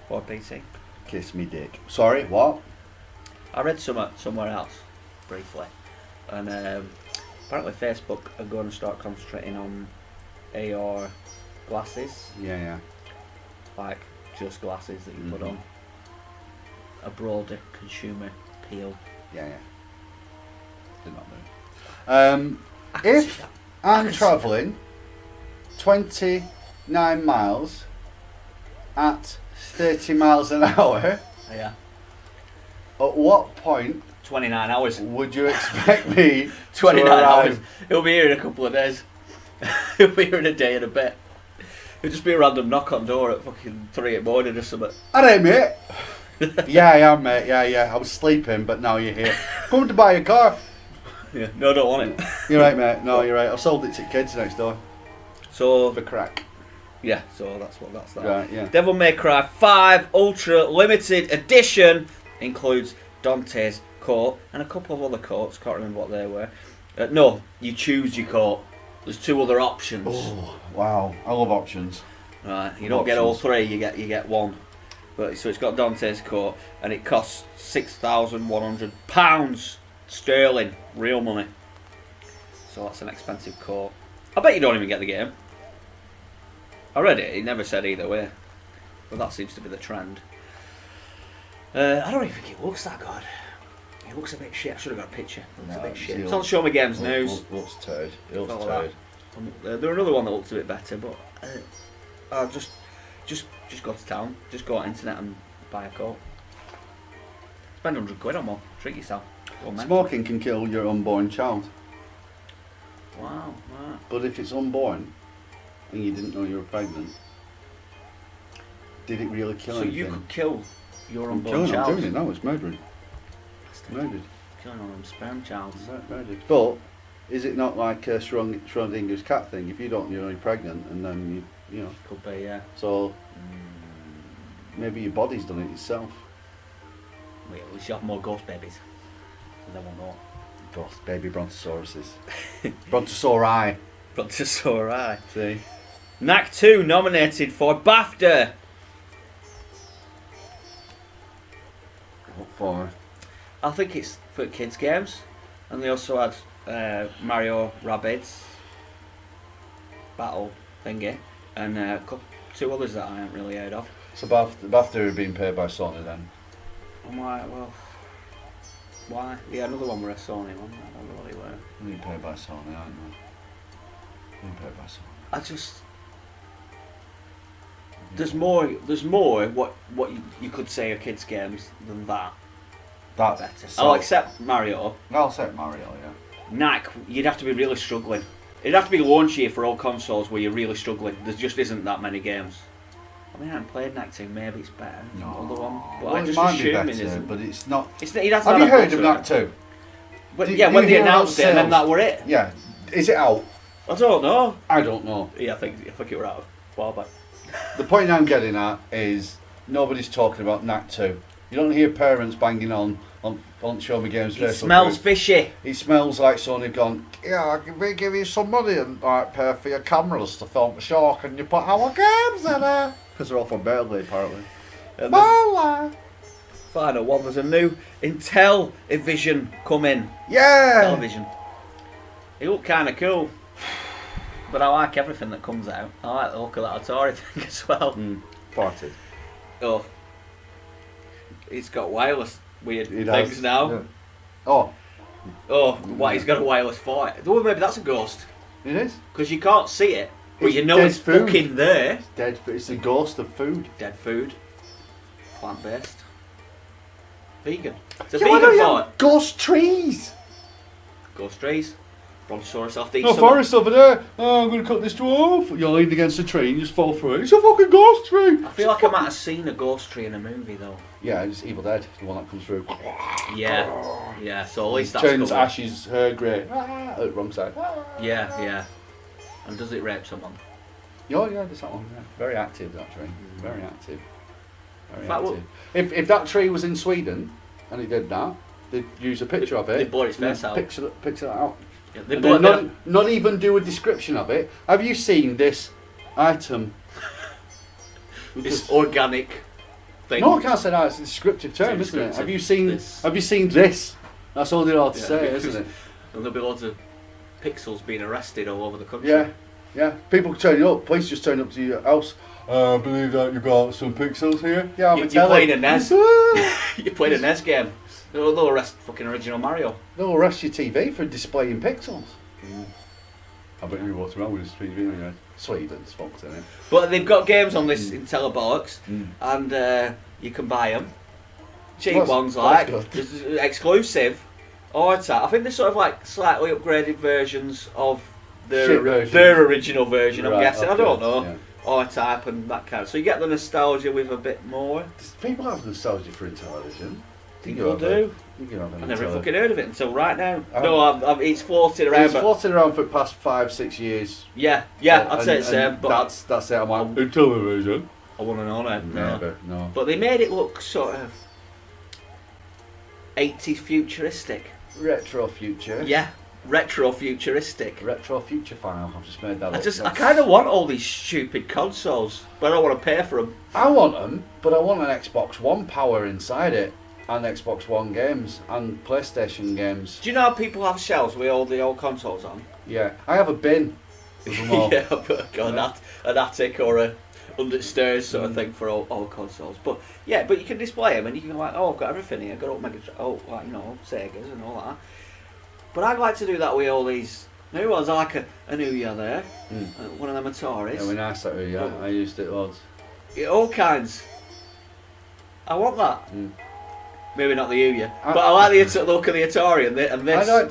S1: for PC.
S2: Kiss me dick. Sorry, what?
S1: I read somewhere else briefly, and apparently Facebook are going to start concentrating on AR glasses,
S2: Yeah.
S1: like just glasses that you put
S2: Mhm.
S1: on. A broader consumer appeal.
S2: Yeah. Did not know.
S1: I can see
S2: If
S1: that.
S2: I'm travelling 29 miles at 30 miles an hour,
S1: Yeah,
S2: at what point
S1: 29 hours.
S2: would you expect me
S1: 29
S2: to arrive?
S1: hours. He'll be here in a couple of days. He'll be here in a day and a bit. It'll just be a random knock on door at fucking 3 in the morning or something.
S2: Alright, mate. Yeah, I am, mate. Yeah. I was sleeping, but now you're here. Come to buy a car.
S1: Yeah, no, I don't want it.
S2: You're right, mate. No, you're right. I've sold it to kids next door
S1: So,
S2: for crack.
S1: yeah, so that's that.
S2: Right, yeah.
S1: Devil May Cry 5 Ultra Limited Edition includes Dante's coat and a couple of other coats. Can't remember what they were. No, you choose your coat. There's 2 other options.
S2: Oh, wow. I love options.
S1: Right, you don't get all
S2: Options.
S1: 3. You get 1. But so it's got Dante's coat and it costs £6,100 sterling, real money. So that's an expensive coat. I bet you don't even get the game. I read it. It never said either way, but that seems to be the trend. I don't even think it looks that good. It looks a bit shit. I should have got a picture. It looks a bit shit. It's on Show Me Games News.
S2: Looks turd. It looks
S1: Follow
S2: turd.
S1: There another one that looks a bit better, but just go to town. Just go on internet and buy a coat. Spend £100 or more. Treat yourself. Go on, mate.
S2: Smoking can kill your unborn child,
S1: Wow. Wow.
S2: but if it's unborn and you didn't know you were pregnant, did it really kill
S1: So
S2: anything?
S1: you could kill your
S2: I'm
S1: unborn
S2: killing, I'm
S1: child.
S2: doing it now. It's murdering. Murdered.
S1: Killing all them sperm childs.
S2: Murdered. But is it not like a Schrodinger's cat thing? If you don't, you know you're pregnant, and then you know.
S1: Could be, yeah.
S2: So maybe your body's done it itself.
S1: Wait, we should have more ghost babies. They won't know.
S2: Ghost baby brontosauruses. Brontosauri.
S1: Brontosauri.
S2: See.
S1: Knack 2 nominated for BAFTA.
S2: What for?
S1: I think it's for kids' games. And they also had Mario Rabbids Battle thingy. And 2 others that I haven't really heard of.
S2: So BAFTA are being paid by Sony then?
S1: I'm like, well, why? Yeah, another one were a Sony one. I don't know what they were.
S2: Being paid by Sony, aren't they? Being paid by Sony.
S1: I just... There's more what you could say are kids' games than that.
S2: That's
S1: Better.
S2: so,
S1: I'll accept Mario.
S2: I'll say Mario, yeah.
S1: Knack, you'd have to be really struggling. It'd have to be launch year for all consoles where you're really struggling. There just isn't that many games. I mean, I haven't played Knack 2, maybe it's better than the other one. But
S2: Well,
S1: I
S2: it
S1: just
S2: might be
S1: assume it
S2: better,
S1: isn't.
S2: but it's not.
S1: It's not, it has
S2: Have
S1: not
S2: you heard
S1: much
S2: of
S1: it.
S2: Knack 2?
S1: But,
S2: Did
S1: yeah,
S2: you
S1: when they
S2: hear about
S1: announced it and then
S2: sales?
S1: that were it.
S2: Yeah. Is it out?
S1: I don't know.
S2: I don't know.
S1: Yeah, I think it were out of a while back.
S2: The point I'm getting at is nobody's talking about Knack 2. You don't hear parents banging on Show Me Games
S1: It
S2: Facebook
S1: smells
S2: group.
S1: fishy.
S2: It smells like Sony gone, yeah, we give you some money and like pay for your cameras to film the show, and you put our games in there. Because they're all from Berkeley, apparently.
S1: And then
S2: Bala.
S1: final one, there's a new Intellivision coming.
S2: Yeah!
S1: Television. It looked kind of cool. But I like everything that comes out. I like the look of that Atari thing as well.
S2: Farted.
S1: Oh. It's got wireless weird
S2: It
S1: things
S2: has,
S1: now.
S2: yeah. Oh,
S1: Oh, why, he's got a wireless for it. Well, maybe that's a ghost.
S2: it is?
S1: Because you can't see it, but
S2: It's
S1: you know
S2: dead
S1: it's
S2: food.
S1: fucking there.
S2: It's dead. It's the ghost of food.
S1: Dead food. Plant-based. Vegan. It's a
S2: Yeah, why
S1: vegan
S2: don't you
S1: fart.
S2: have ghost trees?
S1: Ghost trees. Brontosaurus have to eat
S2: No,
S1: some.
S2: forest over there. Oh, I'm going to cut this dwarf. You're leaning against a tree and you just fall through it. It's a fucking ghost tree.
S1: I feel like I might have seen a ghost tree in a movie though.
S2: Yeah, it's Evil Dead, the one that comes through.
S1: Yeah. So at least that's
S2: turns
S1: cool.
S2: Ash's hair grey. Wrong side.
S1: Yeah. And does it rape someone?
S2: Yeah, there's that one. Yeah. Very active, that tree. Very active. Very
S1: In fact,
S2: active. If that tree was in Sweden and he did that, they'd use a picture of it.
S1: They'd blur its face out.
S2: Picture that out.
S1: Yeah,
S2: And then not even do a description of it. Have you seen this item?
S1: This organic thing.
S2: No, I can't say that. It's a descriptive term, isn't it? Have you seen this? That's all they're allowed to say, isn't it?
S1: And there'll be loads of pixels being arrested all over the country.
S2: Yeah. People turning up. Police just turn up to your house. I believe that you got some pixels here. Yeah,
S1: You're playing a NES. You're playing a NES game. They'll arrest fucking original Mario.
S2: They'll arrest your TV for displaying pixels. I bet you what's wrong with this TV anyway. Sweden's fucked, isn't it?
S1: But they've got games on this in Telebollocks, and you can buy them. Cheap ones, like exclusive. I think they're sort of like slightly upgraded versions of their original version. I'm guessing. I don't know.
S2: Yeah.
S1: I-type and that kind of. So you get the nostalgia with a bit more.
S2: People have nostalgia for television.
S1: People do. I never fucking heard of it until right now. No, it's floated around.
S2: It's floated around for the past 5-6 years.
S1: Yeah, I'd say it's but
S2: that's it. I'm like, in television.
S1: I want to know now.
S2: Never, no.
S1: But they made it look sort of 80s futuristic.
S2: Retro future.
S1: Yeah, retro futuristic.
S2: Retro future file. I've just made that up.
S1: I kind of want all these stupid consoles, but I don't want to pay for them.
S2: I want them, but I want an Xbox One power inside it. And Xbox One games and PlayStation games.
S1: Do you know how people have shelves with all the old consoles on?
S2: Yeah, I have a bin.
S1: Yeah, but an attic or a under stairs sort of thing for all consoles. But yeah, but you can display them and you can like, I've got everything here. I've got all Segas and all that. But I'd like to do that with all these new ones. I like a New Year there, one of them Ataris.
S2: Yeah, we're nice that way. Yeah, I used it loads.
S1: Yeah, all kinds. I want that. Maybe not the Ouya, but I like the look of the Atari and this.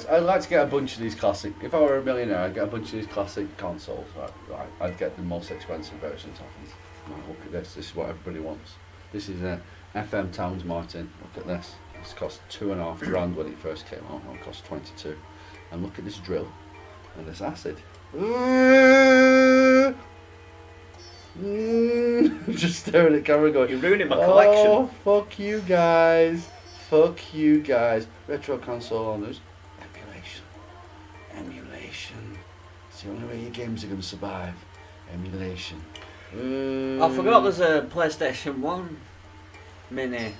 S2: I'd like to get a bunch of these classic. If I were a millionaire, I'd get a bunch of these classic consoles. Right, I'd get the most expensive versions of them. Right, look at this. This is what everybody wants. This is a FM Towns Martin. Look at this. This cost $2,500 when it first came out. Now it costs 22. And look at this drill and this acid. Just staring at camera going,
S1: you're ruining my collection.
S2: Oh, fuck you guys. Fuck you guys. Retro console owners. Emulation. It's the only way your games are going to survive. Emulation.
S1: I forgot there's a PlayStation 1 Mini,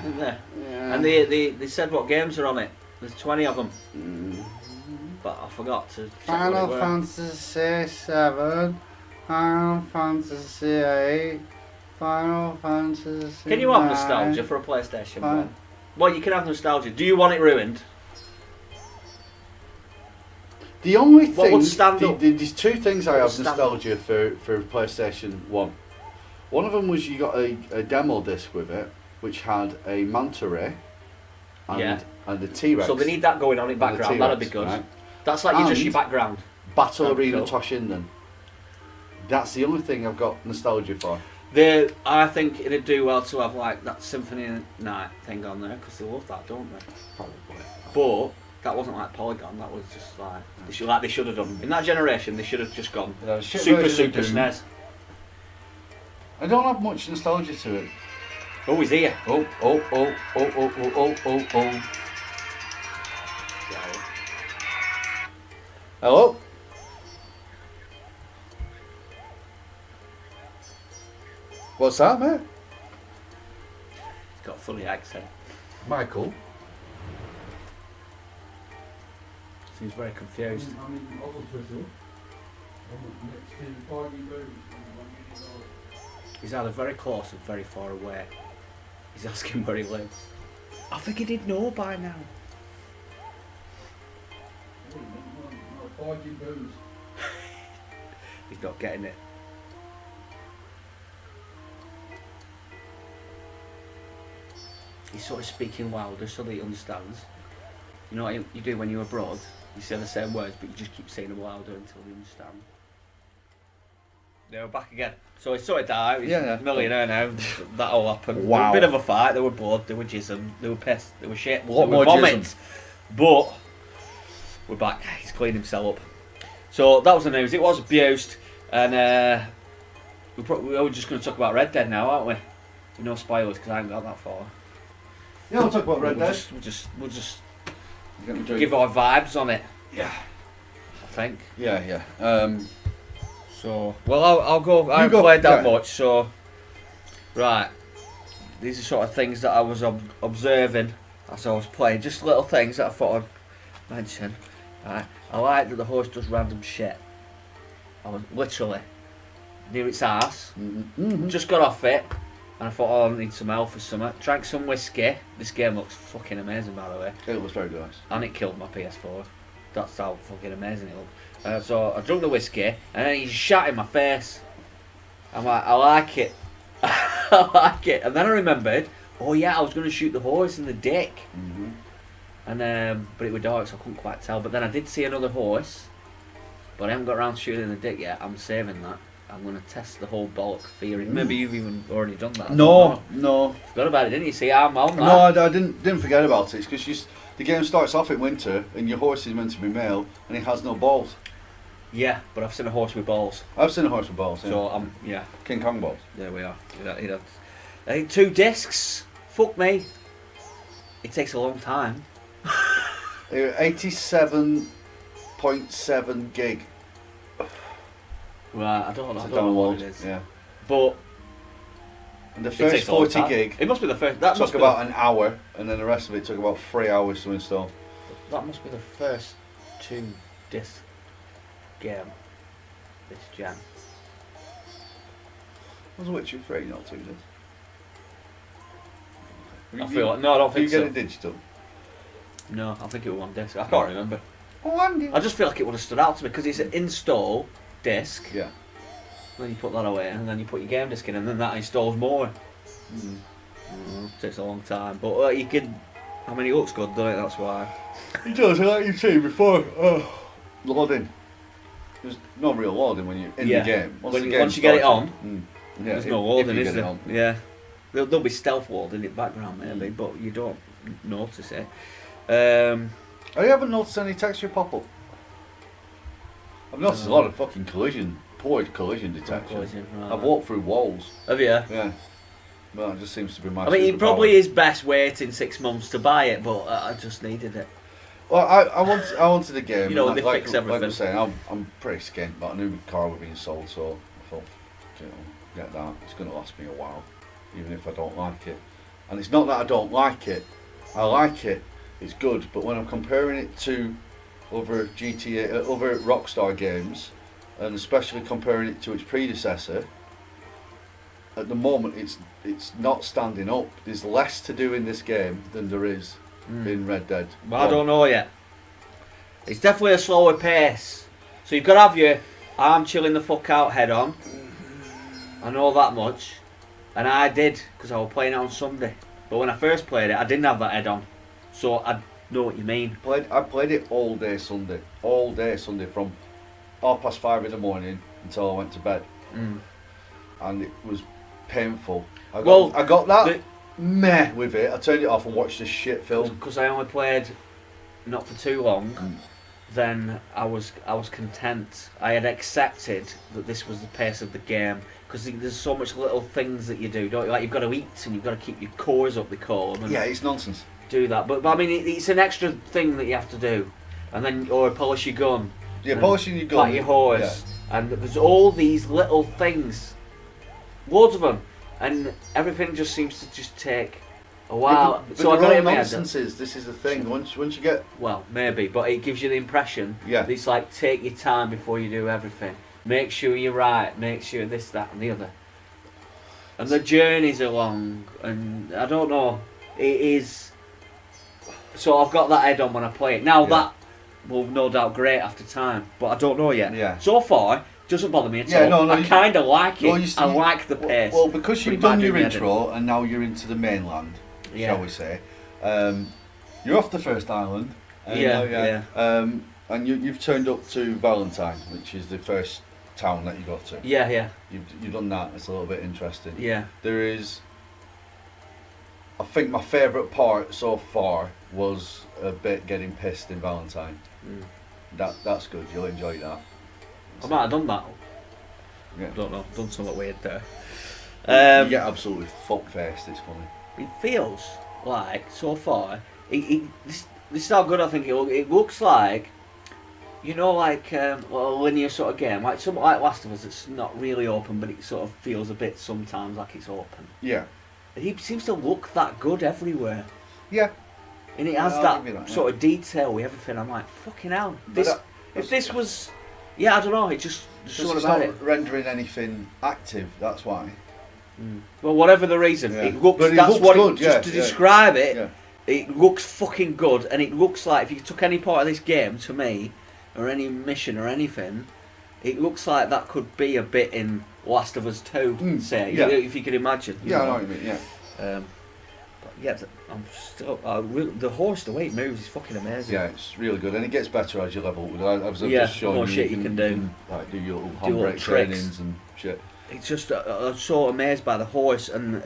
S1: isn't there?
S2: Yeah.
S1: And they said what games are on it. There's 20 of them. But I forgot to check
S2: Final
S1: what
S2: Fantasy 7. Final Fantasy 8. Final Fantasy.
S1: Can you have nostalgia for a PlayStation 1? Well, you can have nostalgia. Do you want it ruined?
S2: The only thing.
S1: What would stand up?
S2: There's two things I have nostalgia for PlayStation 1. One of them was you got a demo disc with it, which had a manta ray and a T-Rex.
S1: So they need that going on in background. That'd be good. Right? That's like just your background.
S2: Battle Arena Toshinden. That's the only thing I've got nostalgia for.
S1: I think it'd do well to have like that Symphony Night thing on there because they love that, don't they?
S2: Probably.
S1: But that wasn't like Polygon. That was just like they should have done. In that generation, they should have just gone super SNES.
S2: I don't have much nostalgia to it.
S1: Oh, he's here.
S2: Oh. Hello? What's that, mate?
S1: He's got a funny accent.
S2: Michael?
S1: Seems very confused. He's either very close or very far away. He's asking where he lives. I think he did know by now. He's not getting it. He's sort of speaking louder so that he understands. You know what you do when you're abroad? You say the same words, but you just keep saying them louder until you understand. Yeah, we're back again. So he's sorted out. He's a millionaire now. That all happened.
S2: Wow.
S1: A bit of a fight. There were blood. There were jism. There were piss. There were shit.
S2: A lot
S1: there were
S2: more
S1: vomit.
S2: jism.
S1: But we're back. He's cleaned himself up. So that was the news. It was abused, and we're just going to talk about Red Dead now, aren't we? With no spoilers because I haven't got that far.
S2: Yeah, we'll talk about Red Dead.
S1: We'll just give our vibes on it.
S2: Yeah.
S1: I think.
S2: Yeah.
S1: So, well, I'll go. I haven't played that much, so right. These are sort of things that I was observing as I was playing. Just little things that I thought I'd mention. Right. I like that the horse does random shit. I was literally near its arse. Just got off it, and I thought, oh, I need some health or something. Drank some whiskey. This game looks fucking amazing, by the way.
S2: It was very nice.
S1: And it killed my PS4. That's how fucking amazing it looked. So I drank the whiskey, and then he shot in my face. I'm like, I like it. I like it. And then I remembered, oh yeah, I was going to shoot the horse in the dick. And but it was dark, so I couldn't quite tell. But then I did see another horse, but I haven't got around to shooting in the dick yet. I'm saving that. I'm going to test the whole bollock theory. Maybe you've even already done that.
S2: No.
S1: Forgot about it, didn't you? See, I'm on that.
S2: No, I didn't forget about it. It's because the game starts off in winter, and your horse is meant to be male, and it has no balls.
S1: Yeah, but I've seen a horse with balls.
S2: I've seen a horse with balls. Yeah.
S1: So yeah.
S2: King Kong balls.
S1: There we are. I think 2 discs. Fuck me. It takes a long time.
S2: 87.7 gig.
S1: Right, I don't know what it is.
S2: Yeah.
S1: But
S2: and the first 40 gig.
S1: It must be the first.
S2: That took about an hour, and then the rest of it took about 3 hours to install.
S1: That must be the first 2 disc game. This gen.
S2: Was Witcher 3 not 2 discs?
S1: I feel like no, I don't think so.
S2: You get it digital?
S1: No, I think it was 1 disc. I can't remember.
S2: I
S1: just feel like it would have stood out to me because it's an install disc.
S2: Yeah.
S1: Then you put that away, and then you put your game disc in, and then that installs more. Takes a long time, but you can. I mean, it looks good, doesn't it? That's why.
S2: It does. Like you see before, loading. There's no real loading when you're in the game. Once you get it on,
S1: there's no loading, is there? Yeah. There'll be stealth loading in the background maybe, but you don't notice it.
S2: I haven't noticed any texture pop up. I've noticed a lot of fucking poor collision detection.
S1: Right.
S2: I've walked through walls.
S1: Have you?
S2: Yeah. Well, it just seems to be my.
S1: I mean, it probably is best waiting 6 months to buy it, but I just needed it.
S2: Well, I wanted a game.
S1: You know, they fix everything.
S2: Like I'm saying, I'm pretty skint, but a new car was being sold, so I thought, get that. It's going to last me a while, even if I don't like it. And it's not that I don't like it. I like it. It's good, but when I'm comparing it to other other Rockstar games, and especially comparing it to its predecessor, at the moment it's not standing up. There's less to do in this game than there is in Red Dead.
S1: Well, I don't know yet. It's definitely a slower pace. So you've got to have your arm chilling the fuck out head on. I know that much. And I did, because I was playing it on Sunday. But when I first played it, I didn't have that head on. So I know what you mean.
S2: I played it all day Sunday. All day Sunday from 5:30 in the morning until I went to bed. And it was painful. I got that meh with it. I turned it off and watched this shit film.
S1: Because I only played not for too long, then I was content. I had accepted that this was the pace of the game. Because there's so much little things that you do, don't you? Like you've got to eat and you've got to keep your cores up, they call them.
S2: Yeah, it's nonsense.
S1: Do that, but I mean, it's an extra thing that you have to do, and then or polish your gun.
S2: Yeah, polishing your gun.
S1: Pat your horse, and there's all these little things, loads of them, and everything just seems to just take a while.
S2: But
S1: so I got it in my head.
S2: This is the thing. Once you get
S1: maybe, but it gives you the impression.
S2: Yeah.
S1: That it's like take your time before you do everything. Make sure you're right. Make sure this, that, and the other. And the journeys are long, and I don't know. It is. So I've got that head on when I play it. Now that will no doubt great after time, but I don't know yet.
S2: Yeah.
S1: So far, it doesn't bother me at all. I kind of like it. I like the pace.
S2: Well, because you've done your intro and now you're into the mainland, shall we say? You're off the first island. And you've turned up to Valentine, which is the first town that you got to.
S1: Yeah.
S2: You've done that. It's a little bit interesting.
S1: Yeah.
S2: There is. I think my favourite part so far was a bit getting pissed in Valentine. That's good. You'll enjoy that.
S1: I might have done that.
S2: Yeah.
S1: I don't know. Done something weird there.
S2: You get absolutely fuck-faced. It's funny.
S1: It feels like so far. This is how good I think it looks like. You know, like a linear sort of game, like something like Last of Us. It's not really open, but it sort of feels a bit sometimes like it's open.
S2: Yeah.
S1: He seems to look that good everywhere.
S2: Yeah.
S1: And it has
S2: I'll give you that,
S1: sort of detail with everything. I'm like, fucking hell. If this was, I don't know. It just something
S2: it's
S1: about
S2: not
S1: it.
S2: rendering anything active. That's why.
S1: Well, whatever the reason,
S2: Yeah.
S1: it looks.
S2: But it
S1: That's
S2: looks
S1: what.
S2: good,
S1: Just to
S2: yeah.
S1: describe it,
S2: Yeah.
S1: it looks fucking good, and it looks like if you took any part of this game to me, or any mission or anything, it looks like that could be a bit in Last of Us 2, say,
S2: yeah.
S1: if you could imagine.
S2: I know what you mean. Yeah.
S1: But yeah, I'm still the horse, the way it moves is fucking amazing.
S2: Yeah, it's really good, and it gets better as you level up. I've
S1: Yeah,
S2: just shown
S1: more shit you can do.
S2: Like do your little
S1: Do little
S2: handbrake
S1: tricks.
S2: trainings and shit.
S1: It's just I'm so amazed by the horse and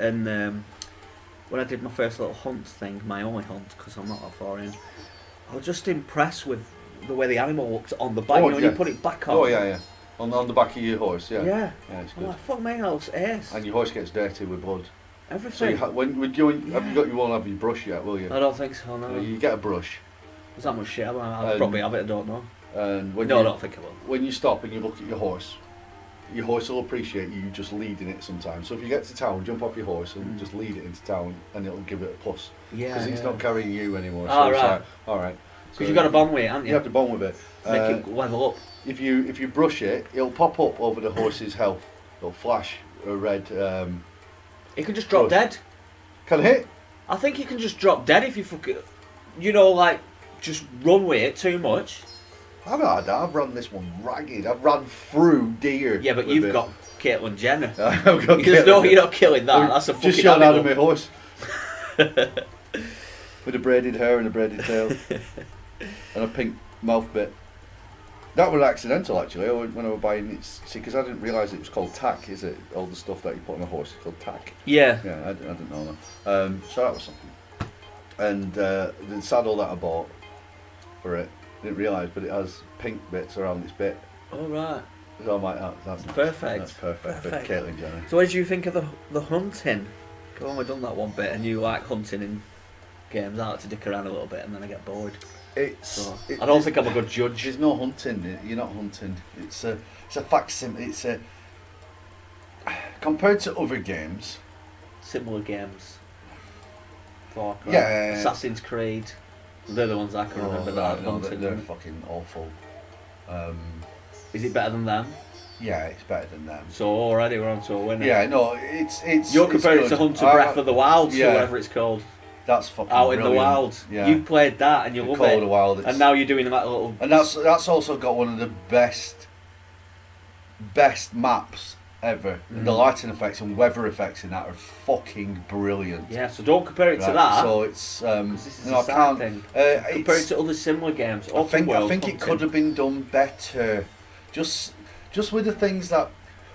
S1: when I did my first little hunt thing, my only hunt because I'm not that far in, I was just impressed with the way the animal looks on the back.
S2: Oh,
S1: you know, when
S2: yeah.
S1: you put it back on.
S2: Oh yeah. On the back of your horse, yeah.
S1: Yeah.
S2: Yeah, it's
S1: I'm
S2: good.
S1: like, fuck me, that looks ace.
S2: And your horse gets dirty with blood. So
S1: Everything.
S2: have you got you won't have your brush yet, will you?
S1: I don't think so. No.
S2: You get a brush,
S1: There's that much shit. I'll probably have it. I don't know.
S2: and when
S1: No,
S2: you,
S1: I don't think I will.
S2: when you stop and you look at your horse will appreciate you just leading it sometimes. So if you get to town, jump off your horse and just lead it into town, and it'll give it a plus.
S1: Yeah.
S2: Because it's not carrying you anymore.
S1: Oh,
S2: So it's
S1: right.
S2: like, all right.
S1: Because you've got a bond with it, haven't you?
S2: You have to bond with it.
S1: Make it level up.
S2: If you brush it, it'll pop up over the horse's health. It'll flash a red.
S1: It can just drop
S2: Good.
S1: dead.
S2: Can it hit?
S1: I think you can just drop dead if you fucking, like, just run with it too much.
S2: I've not had that. I've run this one ragged. I've run through deer.
S1: Yeah, but
S2: with
S1: you've
S2: it.
S1: got Caitlyn Jenner.
S2: I've got
S1: You're not killing that. That's a fucking
S2: just shot out
S1: animal.
S2: of my horse. With a braided hair and a braided tail. And a pink mouth bit. That was accidental actually. When I was buying it, see, because I didn't realise it was called tack. Is it all the stuff that you put on a horse is called tack?
S1: Yeah.
S2: Yeah, I didn't know that. So that was something. And the saddle that I bought for it, didn't realise, but it has pink bits around its bit.
S1: All right.
S2: So I'm like, that's nice.
S1: Perfect.
S2: That's perfect. For
S1: Perfect.
S2: Caitlyn Jenner.
S1: So what did you think of the hunting? I've only done that one bit, and you like hunting in games. I like to dick around a little bit, and then I get bored. So, I don't think I'm a good judge.
S2: There's no hunting. You're not hunting. It's a facsimile. It's a compared to other games.
S1: Similar games. Far Cry,
S2: Yeah.
S1: Assassin's Creed. They're the ones I can remember that I've
S2: no,
S1: hunted.
S2: they're fucking awful.
S1: Is it better than them?
S2: Yeah, it's better than them.
S1: So already we're on to a winner.
S2: Yeah, no, it's.
S1: You're comparing
S2: it's
S1: it to
S2: good.
S1: Hunter Breath of the Wild,
S2: yeah.
S1: or whatever it's called.
S2: That's fucking
S1: Out in the
S2: brilliant.
S1: wild.
S2: Yeah.
S1: You played that and you love
S2: Call of
S1: it.
S2: the Wild.
S1: And now you're doing that little.
S2: And that's also got one of the best maps ever. And the lighting effects and weather effects in that are fucking brilliant.
S1: Yeah, so don't compare it to
S2: Right,
S1: that.
S2: So it's
S1: 'cause this is
S2: no,
S1: a
S2: I
S1: sad
S2: can't.
S1: thing.
S2: It's-
S1: Compare it to other similar games.
S2: I think it could have been done better. Just with the things that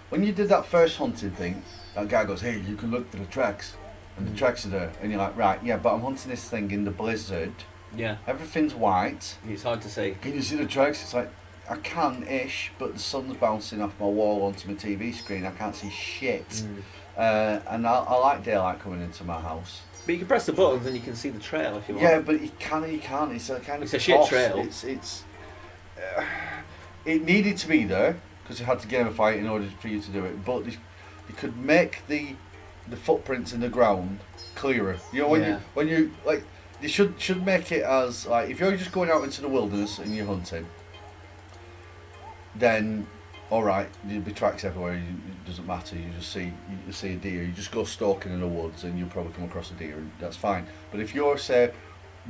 S2: when you did that first hunting thing, that guy goes, "Hey, you can look for the tracks." And the tracks are there, and you're like, right, yeah, but I'm hunting this thing in the blizzard.
S1: Yeah,
S2: Everything's white.
S1: it's hard to see.
S2: Can you see the tracks? It's like, I can-ish, but the sun's bouncing off my wall onto my TV screen. I can't see shit. And I like daylight coming into my house.
S1: But you can press the buttons and you can see the trail if you want.
S2: Yeah, but you can and you can't. It's a kind of
S1: It's a shit
S2: toss.
S1: trail.
S2: It needed to be there because you had to gamify it in order for you to do it. But you could make the footprints in the ground clearer. You know, when you like, you should make it as like if you're just going out into the wilderness and you're hunting, then all right, there'll be tracks everywhere. It doesn't matter. You see a deer. You just go stalking in the woods and you'll probably come across a deer, and that's fine. But if you're say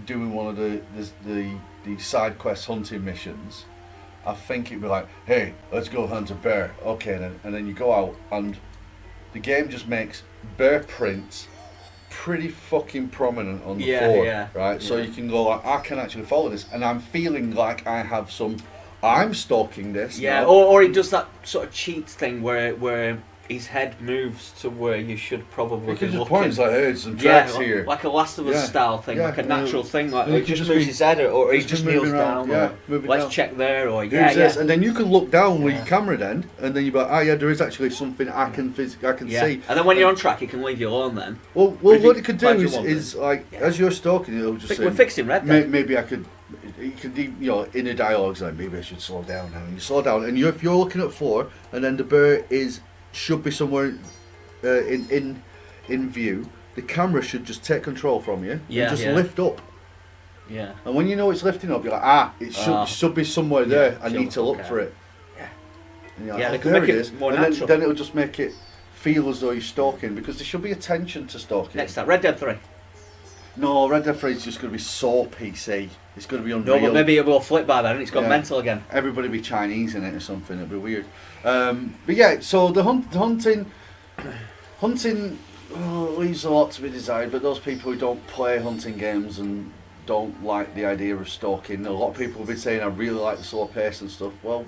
S2: doing one of the side quest hunting missions, I think it'd be like, hey, let's go hunt a bear. Okay then, and then you go out and the game just makes bear prints pretty fucking prominent on the
S1: Yeah,
S2: floor,
S1: yeah,
S2: right? So
S1: yeah.
S2: you can go like, I can actually follow this, and I'm feeling like I have some. I'm stalking this.
S1: Yeah,
S2: now.
S1: or he does that sort of cheat thing where his head moves to where you should probably
S2: You
S1: be
S2: can just
S1: looking.
S2: point like, hey, there's some
S1: Yeah,
S2: tracks here.
S1: like a Last of Us
S2: Yeah,
S1: style thing,
S2: yeah,
S1: like a
S2: and
S1: natural thing, like
S2: and
S1: he
S2: you can
S1: just
S2: just
S1: moves
S2: be-
S1: his head, or he
S2: just
S1: just
S2: moving
S1: kneels
S2: around,
S1: down,
S2: yeah,
S1: or
S2: moving
S1: let's
S2: down.
S1: check there, or
S2: Who's
S1: yeah,
S2: this?
S1: yeah.
S2: And then you can look down with
S1: Yeah.
S2: your camera then, and then you go, yeah, there is actually something I can
S1: Yeah.
S2: see.
S1: And then when you're on track, it can leave you alone then.
S2: Well,
S1: But if
S2: what
S1: you
S2: it could do
S1: find your
S2: is
S1: one,
S2: like,
S1: Yeah.
S2: as you're stalking, it'll just say,
S1: We're fixing Red Dead.
S2: maybe I could, you could, in a dialogue, like, maybe I should slow down now. And you slow down, and if you're looking at 4, and then the bear should be somewhere in view, the camera should just take control from you
S1: Yeah,
S2: and just
S1: yeah.
S2: lift up.
S1: Yeah.
S2: And when you know it's lifting up, you're like, it should be somewhere there. I
S1: should
S2: need to look
S1: okay.
S2: for it.
S1: Yeah.
S2: And you're
S1: Yeah,
S2: like,
S1: they
S2: oh,
S1: can
S2: there
S1: make
S2: it
S1: it
S2: is.
S1: more
S2: And
S1: natural.
S2: then it'll just make it feel as though you're stalking, because there should be a tension to stalking.
S1: Next time, Red Dead 3.
S2: No, Red Dead 3 is just going to be so PC. It's going to be
S1: No,
S2: unreal.
S1: but maybe it will flip by then and it's gone
S2: Yeah.
S1: mental again.
S2: Everybody be Chinese in it or something. It'd be weird. But yeah, so the hunting leaves a lot to be desired. But those people who don't play hunting games and don't like the idea of stalking, a lot of people have been saying, I really like the slow pace and stuff. Well,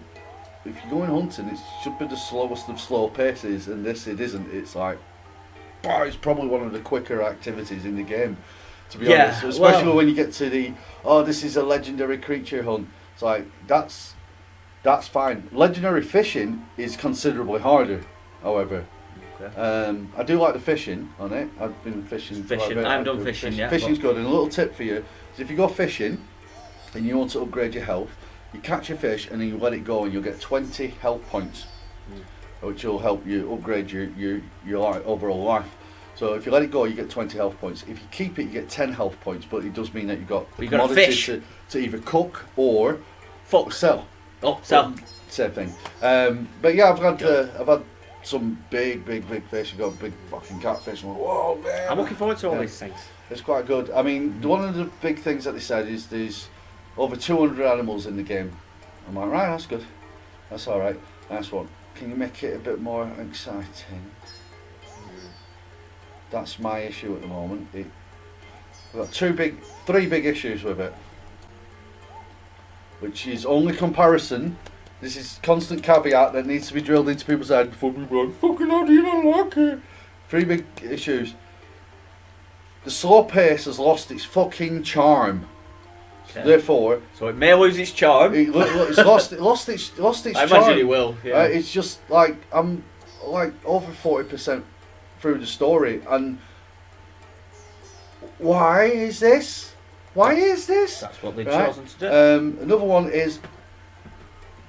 S2: if you're going hunting, it should be the slowest of slow paces, and this it isn't. It's like, wow, it's probably one of the quicker activities in the game, to be
S1: Yeah,
S2: honest. Especially
S1: well-
S2: when you get to this is a legendary creature hunt. It's like, that's fine. Legendary fishing is considerably harder, however.
S1: Okay.
S2: I do like the fishing on it. I've been fishing. quite a bit.
S1: I haven't
S2: I've
S1: done
S2: been
S1: fishing yet,
S2: Fishing's
S1: but-
S2: good. And a little tip for you is if you go fishing and you want to upgrade your health, you catch a fish and then you let it go and you'll get 20 health points, which will help you upgrade your overall life. So if you let it go, you get 20 health points. If you keep it, you get 10 health points. But it does mean that you've got the
S1: You've got a
S2: commodity
S1: fish.
S2: to either cook or
S1: Fuck.
S2: sell.
S1: Oh, sell.
S2: Same thing. But yeah, I've had some big fish. I've got big fucking catfish. I'm like, whoa, man.
S1: I'm looking forward to all
S2: Yeah.
S1: these things.
S2: It's quite good. I mean, one of the big things that they said is there's over 200 animals in the game. I'm like, right, that's good. That's all right. Nice one. Can you make it a bit more exciting? That's my issue at the moment. I've got three big issues with it, which is only comparison. This is constant caveat that needs to be drilled into people's head before people like, fucking how do you not like it? Three big issues. The slow pace has lost its fucking charm.
S1: Okay.
S2: Therefore,
S1: So it may lose its charm.
S2: it's lost its
S1: I
S2: charm.
S1: imagine it will. Yeah.
S2: It's just like I'm like over 40% through the story, and why is this? Why is this?
S1: That's what they've
S2: Right.
S1: chosen to do.
S2: Another one is,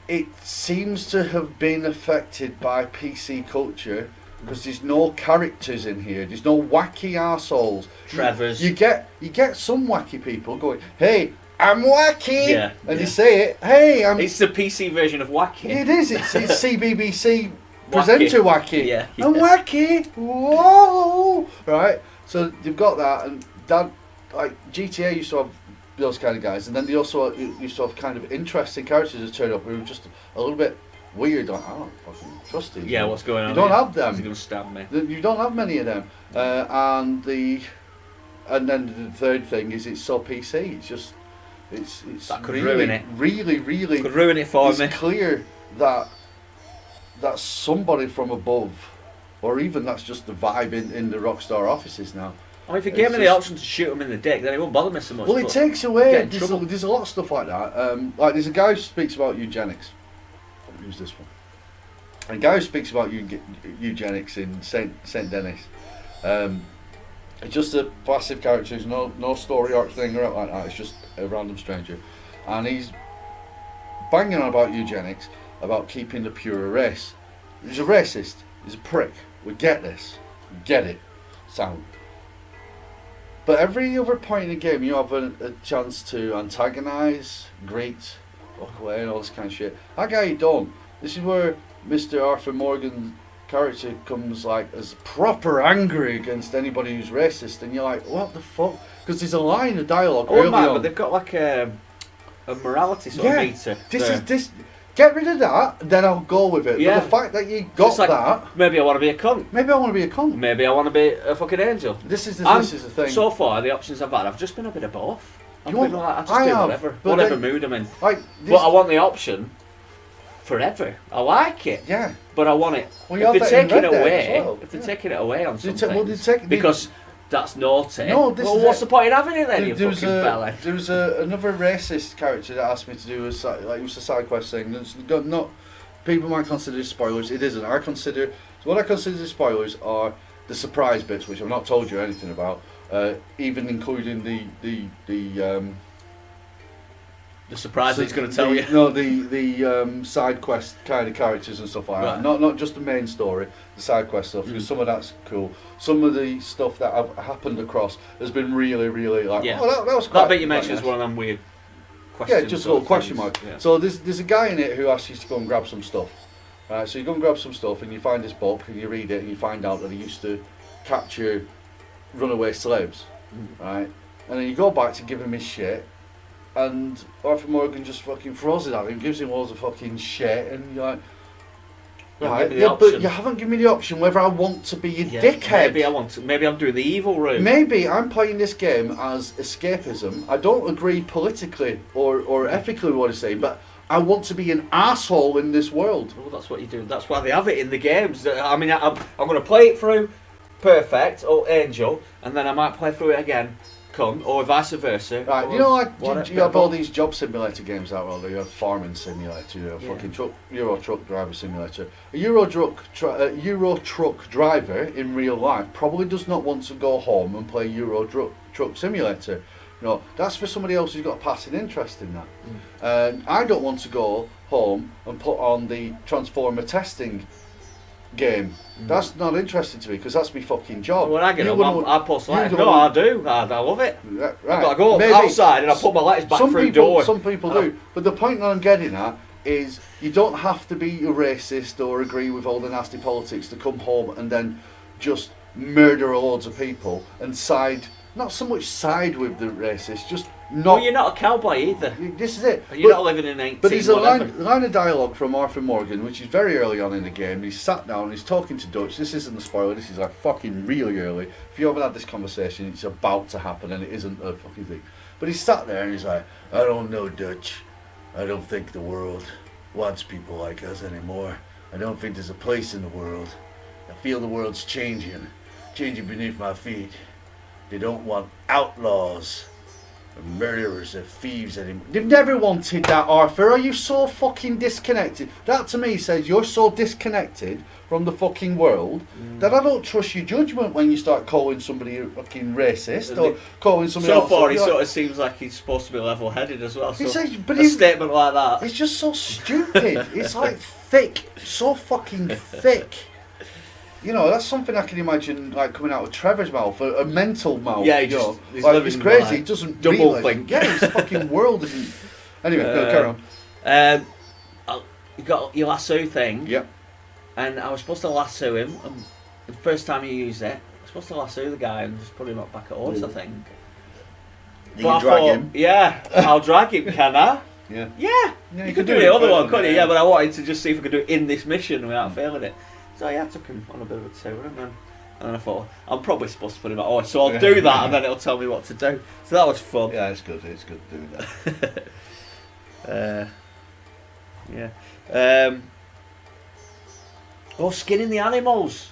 S2: it seems to have been affected by PC culture because there's no characters in here. There's no wacky arseholes.
S1: Trevor's.
S2: You get some wacky people going, hey, I'm wacky,
S1: Yeah,
S2: and
S1: yeah.
S2: they say it. Hey, I'm.
S1: It's the PC version of Wacky.
S2: It is. It's CBBC presenter wacky.
S1: Yeah,
S2: I'm wacky. Whoa! Right. So you've got that, and that, like GTA used to have those kind of guys, and then they also used to have kind of interesting characters that turn up who were just a little bit weird. Like, I don't fucking trust these.
S1: Yeah, what's going on?
S2: You don't
S1: here?
S2: have them.
S1: Is he going to stab me?
S2: You don't have many of them, and then the third thing is it's so PC. It's just it's
S1: That could
S2: really,
S1: ruin it.
S2: Really
S1: Could ruin it for
S2: it's
S1: me.
S2: clear that somebody from above, or even that's just the vibe in the Rockstar offices now.
S1: I mean, if you
S2: It's
S1: gave me the
S2: just-
S1: option to shoot him in the dick, then it won't bother me so much.
S2: Well, it
S1: but-
S2: takes away.
S1: get in
S2: There's
S1: trouble.
S2: a lot of stuff like that. Like there's a guy who speaks about eugenics. Who's this one? And a guy who speaks about eugenics in Saint Denis. It's just a passive character. There's no story arc thing or like that. It's just a random stranger, and he's banging on about eugenics, about keeping the pure race. He's a racist. He's a prick. We get this. We get it. Sound. But every other point in the game, you have a chance to antagonise, greet, walk away, and all this kind of shit. That guy, you don't. This is where Mr. Arthur Morgan's character comes like as proper angry against anybody who's racist, and you're like, what the fuck? Because there's a line of dialogue
S1: Oh,
S2: early
S1: man,
S2: on.
S1: but they've got like a morality sort of meter.
S2: This Get rid of that, then I'll go with it.
S1: Yeah.
S2: But the fact that you got
S1: like,
S2: that...
S1: Maybe I want to be a cunt.
S2: Maybe I want to be a cunt.
S1: Maybe I want to be a fucking angel.
S2: This is the thing.
S1: So far, the options I've had, I've just been a bit of both. I just do whatever.
S2: But
S1: Whatever
S2: then,
S1: mood I'm in.
S2: Like,
S1: But I want the option forever. I like it.
S2: Yeah.
S1: But I want it.
S2: Well,
S1: if they're taking it away,
S2: well.
S1: if they're taking it away on something,
S2: because
S1: that's naughty.
S2: No,
S1: what's the point in having it then?
S2: There was another racist character that asked me to do it was a side quest thing. It's not people might consider it spoilers. It isn't. What I consider spoilers are the surprise bits, which I've not told you anything about, even including
S1: the surprise that he's going to tell you.
S2: No, the side quest kind of characters and stuff like that. Not just the main story, the side quest stuff. Because some of that's cool. Some of the stuff that I've happened across has been really, really like.
S1: Yeah.
S2: Oh, that was quite.
S1: That bit you mentioned is one of them weird questions.
S2: Yeah, just a little question mark. Yeah. So there's a guy in it who asks you to go and grab some stuff. Right, so you go and grab some stuff and you find this book and you read it and you find out that he used to capture runaway slaves. Right, and then you go back to give him his shit. And Arthur Morgan just fucking throws it at him, gives him loads of fucking shit, and you're like, right, but you haven't given me the option whether I want to be a dickhead.
S1: Maybe I'm doing the evil route.
S2: Maybe I'm playing this game as escapism. I don't agree politically or ethically with what I say, but I want to be an asshole in this world.
S1: Well, that's what you do. That's why they have it in the games. I mean, I'm going to play it through perfect or angel, and then I might play through it again. Or vice versa.
S2: Right, you know, like you have all these job simulator games out there. You have farming simulator, you have fucking Euro truck driver simulator. A Euro truck driver in real life probably does not want to go home and play Euro truck simulator. You know, that's for somebody else who's got a passing interest in that. And I don't want to go home and put on the Transformer testing game. That's not interesting to me because that's my fucking job.
S1: When I get home, I post letters. No, I do. I love it.
S2: Right.
S1: I've got to go outside and I put my letters back through the door.
S2: Some people do. But the point that I'm getting at is you don't have to be a racist or agree with all the nasty politics to come home and then just murder loads of people and not so much side with the racists, just not...
S1: Well, you're not a cowboy either.
S2: This is it.
S1: You're not living in 18.
S2: But there's a line of dialogue from Arthur Morgan, which is very early on in the game. He's sat down, he's talking to Dutch. This isn't a spoiler, this is like fucking really early. If you haven't had this conversation, it's about to happen and it isn't a fucking thing. But he's sat there and he's like, I don't know, Dutch. I don't think the world wants people like us anymore. I don't think there's a place in the world. I feel the world's changing beneath my feet. They don't want outlaws, and murderers, and thieves anymore. They've never wanted that, Arthur. Are you so fucking disconnected? That to me says you're so disconnected from the fucking world that I don't trust your judgment when you start calling somebody a fucking racist or calling somebody else.
S1: So far, he sort of seems like he's supposed to be level-headed as well. So
S2: but
S1: a statement like that.
S2: It's just so stupid. It's like thick, so fucking thick. You know, that's something I can imagine like coming out of Trevor's mouth, a mental mouth.
S1: Yeah,
S2: he's crazy. He doesn't
S1: double
S2: realise.
S1: think.
S2: Yeah, his fucking world isn't. Anyway, carry on.
S1: You got your lasso thing.
S2: Yep.
S1: And I was supposed to lasso him. And the first time you used it, I was supposed to lasso the guy and just put him up back at horse. I think.
S2: You can drag him.
S1: Yeah, I'll drag him. Can I?
S2: Yeah.
S1: Yeah. You could do the other one, couldn't you? Yeah, but I wanted to just see if I could do it in this mission without failing it. So yeah, I took him on a bit of a tour and then I thought, I'm probably supposed to put him at horse, so I'll do that and then it'll tell me what to do. So that was fun.
S2: Yeah, it's good doing that.
S1: Yeah. Skinning the animals.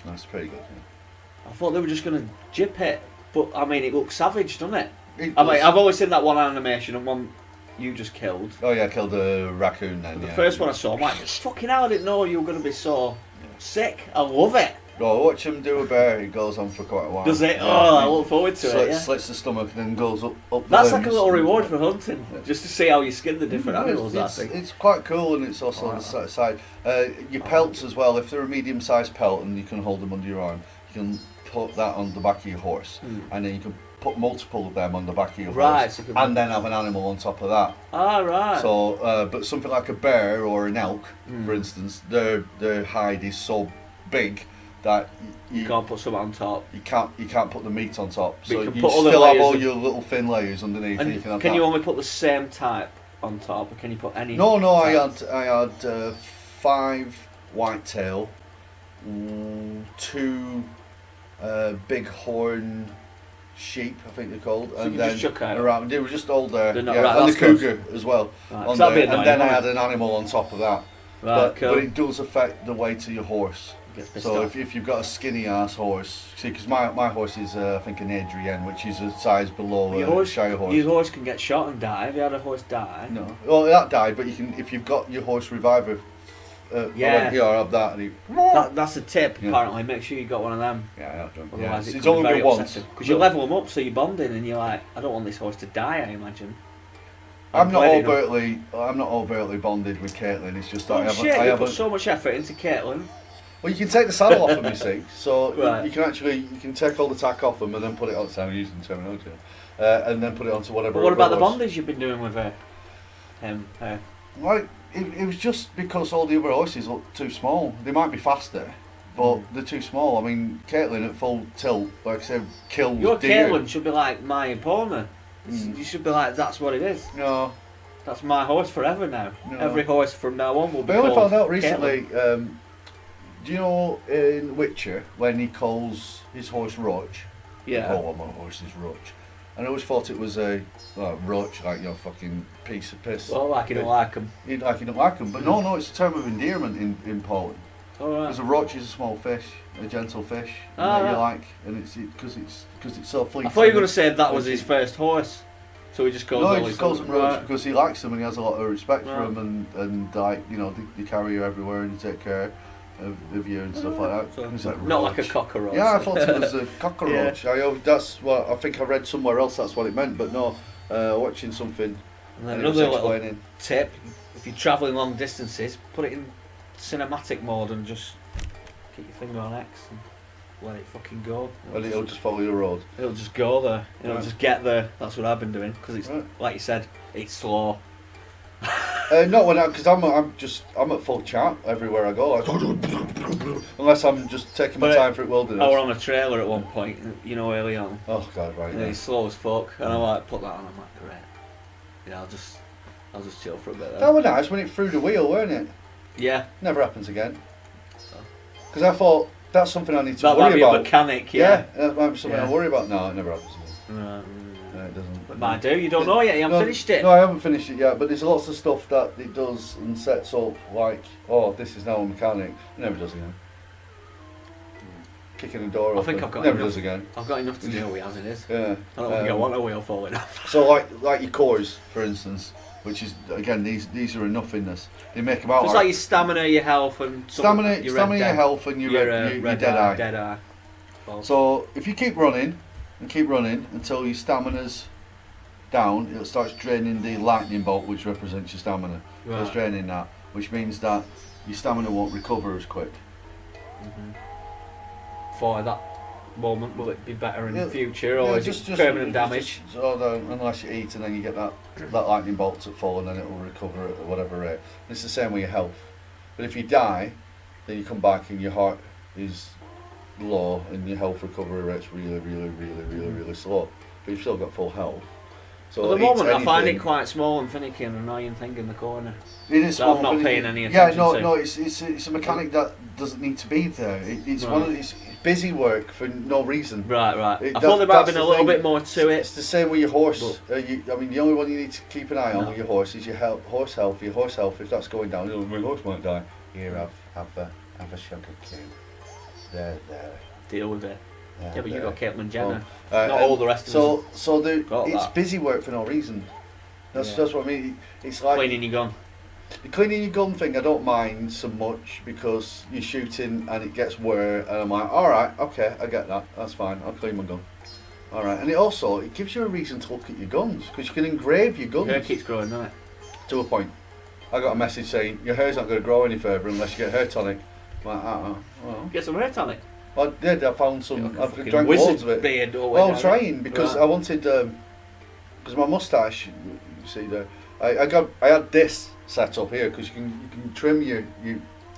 S2: That's pretty good. Yeah.
S1: I thought they were just going to jip it, but I mean, it looks savage, doesn't it? I've always seen that one animation and one you just killed.
S2: Oh yeah, I killed a raccoon then.
S1: The first one I saw, I'm like, fucking hell, I didn't know you were going to be so sick. I love it.
S2: Oh, watch him do a bear. It goes on for quite a while.
S1: Does it? Oh, I look forward to it. Yeah.
S2: Slits the stomach and then goes up.
S1: That's like a little reward for hunting, just to see how you skin the different animals. I think
S2: it's quite cool, and it's also on the side. Your pelts as well. If they're a medium-sized pelt and you can hold them under your arm, you can put that on the back of your horse, and then you can put multiple of them on the back of your horse, and then have an animal on top of that.
S1: Right.
S2: So, but something like a bear or an elk, for instance, their hide is so big that
S1: you can't put something on top.
S2: You can't put the but
S1: so
S2: you still have all your little thin layers underneath.
S1: And can you only put the same type on top, or can you put any?
S2: No, I had 5 whitetail, 2 big horn sheep, I think they're called,
S1: So
S2: and
S1: you
S2: then
S1: just chuck out.
S2: around. They were just all there,
S1: They're not-
S2: yeah,
S1: right,
S2: and the
S1: that's good.
S2: cougar as well.
S1: Right,
S2: On
S1: that'd be
S2: there.
S1: annoying,
S2: And then I
S1: wouldn't
S2: had an animal on top of that.
S1: Right,
S2: But
S1: cool.
S2: it does affect the weight of your horse.
S1: Gets pissed
S2: So
S1: off.
S2: if you've got a skinny ass horse, see, because my horse is I think an Adrienne, which is a size below
S1: your
S2: a
S1: horse,
S2: Shire horse.
S1: your horse can get shot and die. Have you had a horse die?
S2: No, well that died, but you can if you've got your horse reviver.
S1: Yeah.
S2: I have that. And
S1: That's a tip.
S2: Yeah.
S1: Apparently, make sure you got one of them.
S2: yeah, I have done.
S1: Otherwise,
S2: Yeah.
S1: it
S2: It's
S1: could be
S2: only
S1: very
S2: been once.
S1: upsetting. Because you level them up, so you're bonding, and you're like, I don't want this horse to die. I imagine.
S2: I'm not
S1: played enough.
S2: overtly bonded with Caitlin. It's just that
S1: Oh
S2: I haven't.
S1: shit!
S2: I
S1: You
S2: haven't.
S1: put so much effort into Caitlin.
S2: Well, you can take the saddle off them, you see. So
S1: Right.
S2: you can take all the tack off them and then put it on. I'm using terminology. And then put it onto whatever.
S1: But what about the
S2: horse.
S1: bondage you've been doing with her? Her.
S2: Well, it was just because all the other horses look too small. They might be faster, but they're too small. I mean, Caitlin at full tilt, like I said, kills
S1: Your
S2: deer.
S1: Caitlin should be like my opponent.
S2: Mm.
S1: You should be like, that's what it is.
S2: No,
S1: That's my horse forever now.
S2: No.
S1: Every horse from now on will be
S2: but I only
S1: called
S2: found out
S1: Caitlin.
S2: recently. Do you know in Witcher when he calls his horse Roach?
S1: Yeah.
S2: Oh, well, my horse is Roach. And I always thought it was a Roach, like your fucking piece of piss.
S1: Well, like you don't like them.
S2: You don't like him, but no, it's a term of endearment in Poland.
S1: Alright.
S2: Because a roach is a small fish, a gentle fish
S1: Ah,
S2: that you
S1: right.
S2: like, and it's because it's so fleet.
S1: I thought you were going to say that was his first horse. So he just calls
S2: No,
S1: all
S2: he
S1: his
S2: just calls him
S1: others.
S2: Roach
S1: Right.
S2: because he likes them and he has a lot of respect for
S1: Right.
S2: them, and like they carry you everywhere and take care of you and stuff like that.
S1: So,
S2: He's like,
S1: not like a
S2: Roach.
S1: cockroach.
S2: Yeah, I thought it was a cockroach. That's what I think I read somewhere else. That's what it meant, but no. Watching something.
S1: And then
S2: and it was
S1: another little
S2: explaining.
S1: tip: if you're travelling long distances, put it in cinematic mode and just keep your finger on X and let it fucking go.
S2: And it'll just follow your road.
S1: It'll just go there. It'll
S2: Right.
S1: just get there. That's what I've been doing because it's
S2: Right.
S1: like you said, it's slow.
S2: Not when because I'm at full chat everywhere I go. Like, unless I'm just taking my
S1: But
S2: time for it wilderness.
S1: I were on a trailer at one point, you know, early on.
S2: Oh god, right.
S1: And
S2: Yeah.
S1: he's slow as fuck, and I like put that on. I'm like, great. Yeah, I'll just chill for a bit.
S2: That
S1: There.
S2: was nice when it threw the wheel, weren't it?
S1: Yeah,
S2: Never happens again. Because I thought that's something I need to
S1: that might
S2: worry
S1: be a
S2: about.
S1: mechanic.
S2: Yeah, that might be something
S1: Yeah.
S2: I worry about. No, it never happens again.
S1: Right.
S2: No, it doesn't.
S1: It might do. You don't know yet. You haven't
S2: No,
S1: finished it.
S2: No, I haven't finished it yet, but there's lots of stuff that it does and sets up, like, oh, this is now a mechanic. It never does again. Kicking the door
S1: I
S2: open.
S1: think I've got
S2: never
S1: enough.
S2: does again.
S1: I've got enough to deal with as it is.
S2: Yeah.
S1: I don't think I want a wheel falling off.
S2: So like your cores, for instance, which is again these are a nothingness. They make them out.
S1: It's like your stamina, your health, and
S2: stamina,
S1: your
S2: your health, and your
S1: red
S2: dead eye.
S1: Dead eye. Well,
S2: So if you keep running until your stamina's down, it starts draining the lightning bolt, which represents your stamina.
S1: right.
S2: It's draining that, which means that your stamina won't recover as quick.
S1: For that moment, will it be better in
S2: Yeah,
S1: the future, or is it permanent damage?
S2: Unless you eat and then you get that lightning bolt to fall and then it will recover at whatever rate. And it's the same with your health. But if you die, then you come back and your heart is low and your health recovery rate's really slow. But you've still got full health. So
S1: At the
S2: eat
S1: moment, I find it
S2: anything.
S1: quite small and finicky and annoying thing in the corner.
S2: It is
S1: that
S2: small,
S1: I'm not
S2: but
S1: paying any
S2: Yeah,
S1: attention
S2: no,
S1: to.
S2: no, it's a mechanic that doesn't need to be there. It's
S1: Right.
S2: one of these busy work for no reason.
S1: Right. I
S2: That-
S1: thought there might have
S2: that's
S1: been a
S2: the
S1: little
S2: thing.
S1: bit more to
S2: It's
S1: it.
S2: the same with your horse. I mean, the only one you need to keep an eye on
S1: No.
S2: with your horse is your horse health. Your horse health, if that's going down, my horse might die. Here, have a sugar cube. There.
S1: Deal with it.
S2: there,
S1: Yeah, but you
S2: there.
S1: got Caitlyn Jenner.
S2: Well,
S1: Not all the rest of us.
S2: So
S1: got
S2: it's
S1: that.
S2: busy work for no reason. That's
S1: Yeah.
S2: that's what I mean. It's like
S1: Cleaning your gun.
S2: the cleaning your gun thing. I don't mind so much because you're shooting and it gets wear, and I'm like, all right, okay, I get that. That's fine. I'll clean my gun. All right, and it gives you a reason to look at your guns because you can engrave your guns
S1: Hair keeps growing, doesn't it?
S2: to a point. I got a message saying your hair's not going to grow any further unless you get hair tonic. I'm like, well,
S1: Get some hair tonic.
S2: I did. I found some. I've
S1: Fucking
S2: drank
S1: wizard
S2: loads of it.
S1: beard all the way
S2: Well, I'm
S1: down
S2: trying because
S1: Right.
S2: I wanted because my moustache. You see there, I had this set up here because you can trim your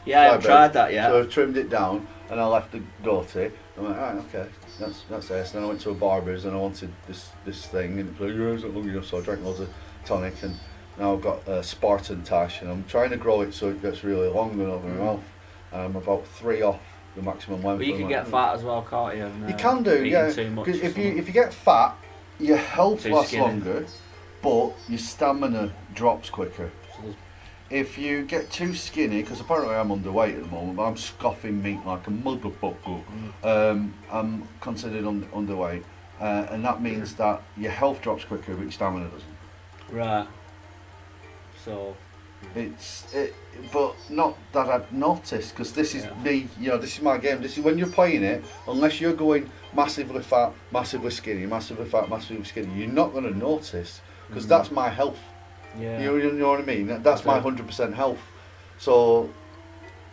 S1: Yeah, I haven't
S2: sideburns.
S1: tried that yet.
S2: So I trimmed it down and I left the goatee. I'm like, right, okay, that's this. Then I went to a barber's and I wanted this thing and it was like, it's not long enough, so I drank loads of tonic and now I've got a Spartan tash, and I'm trying to grow it so it gets really long and over my mouth. And I'm about 3 off the maximum length.
S1: But you can get fat as well, can't you?
S2: You can do, yeah. Because if you get fat, your health lasts longer, but your stamina drops quicker. If you get too skinny, because apparently I'm underweight at the moment, but I'm scoffing meat like a motherfucker. I'm considered underweight, and that means that your health drops quicker, but your stamina doesn't.
S1: Right. So.
S2: But not that I've noticed, because this is me. You know, this is my game. This is when you're playing it. Unless you're going massively fat, massively skinny, massively fat, massively skinny, you're not going to notice, because that's my health.
S1: Yeah.
S2: You know what I mean? That's my 100% health. So,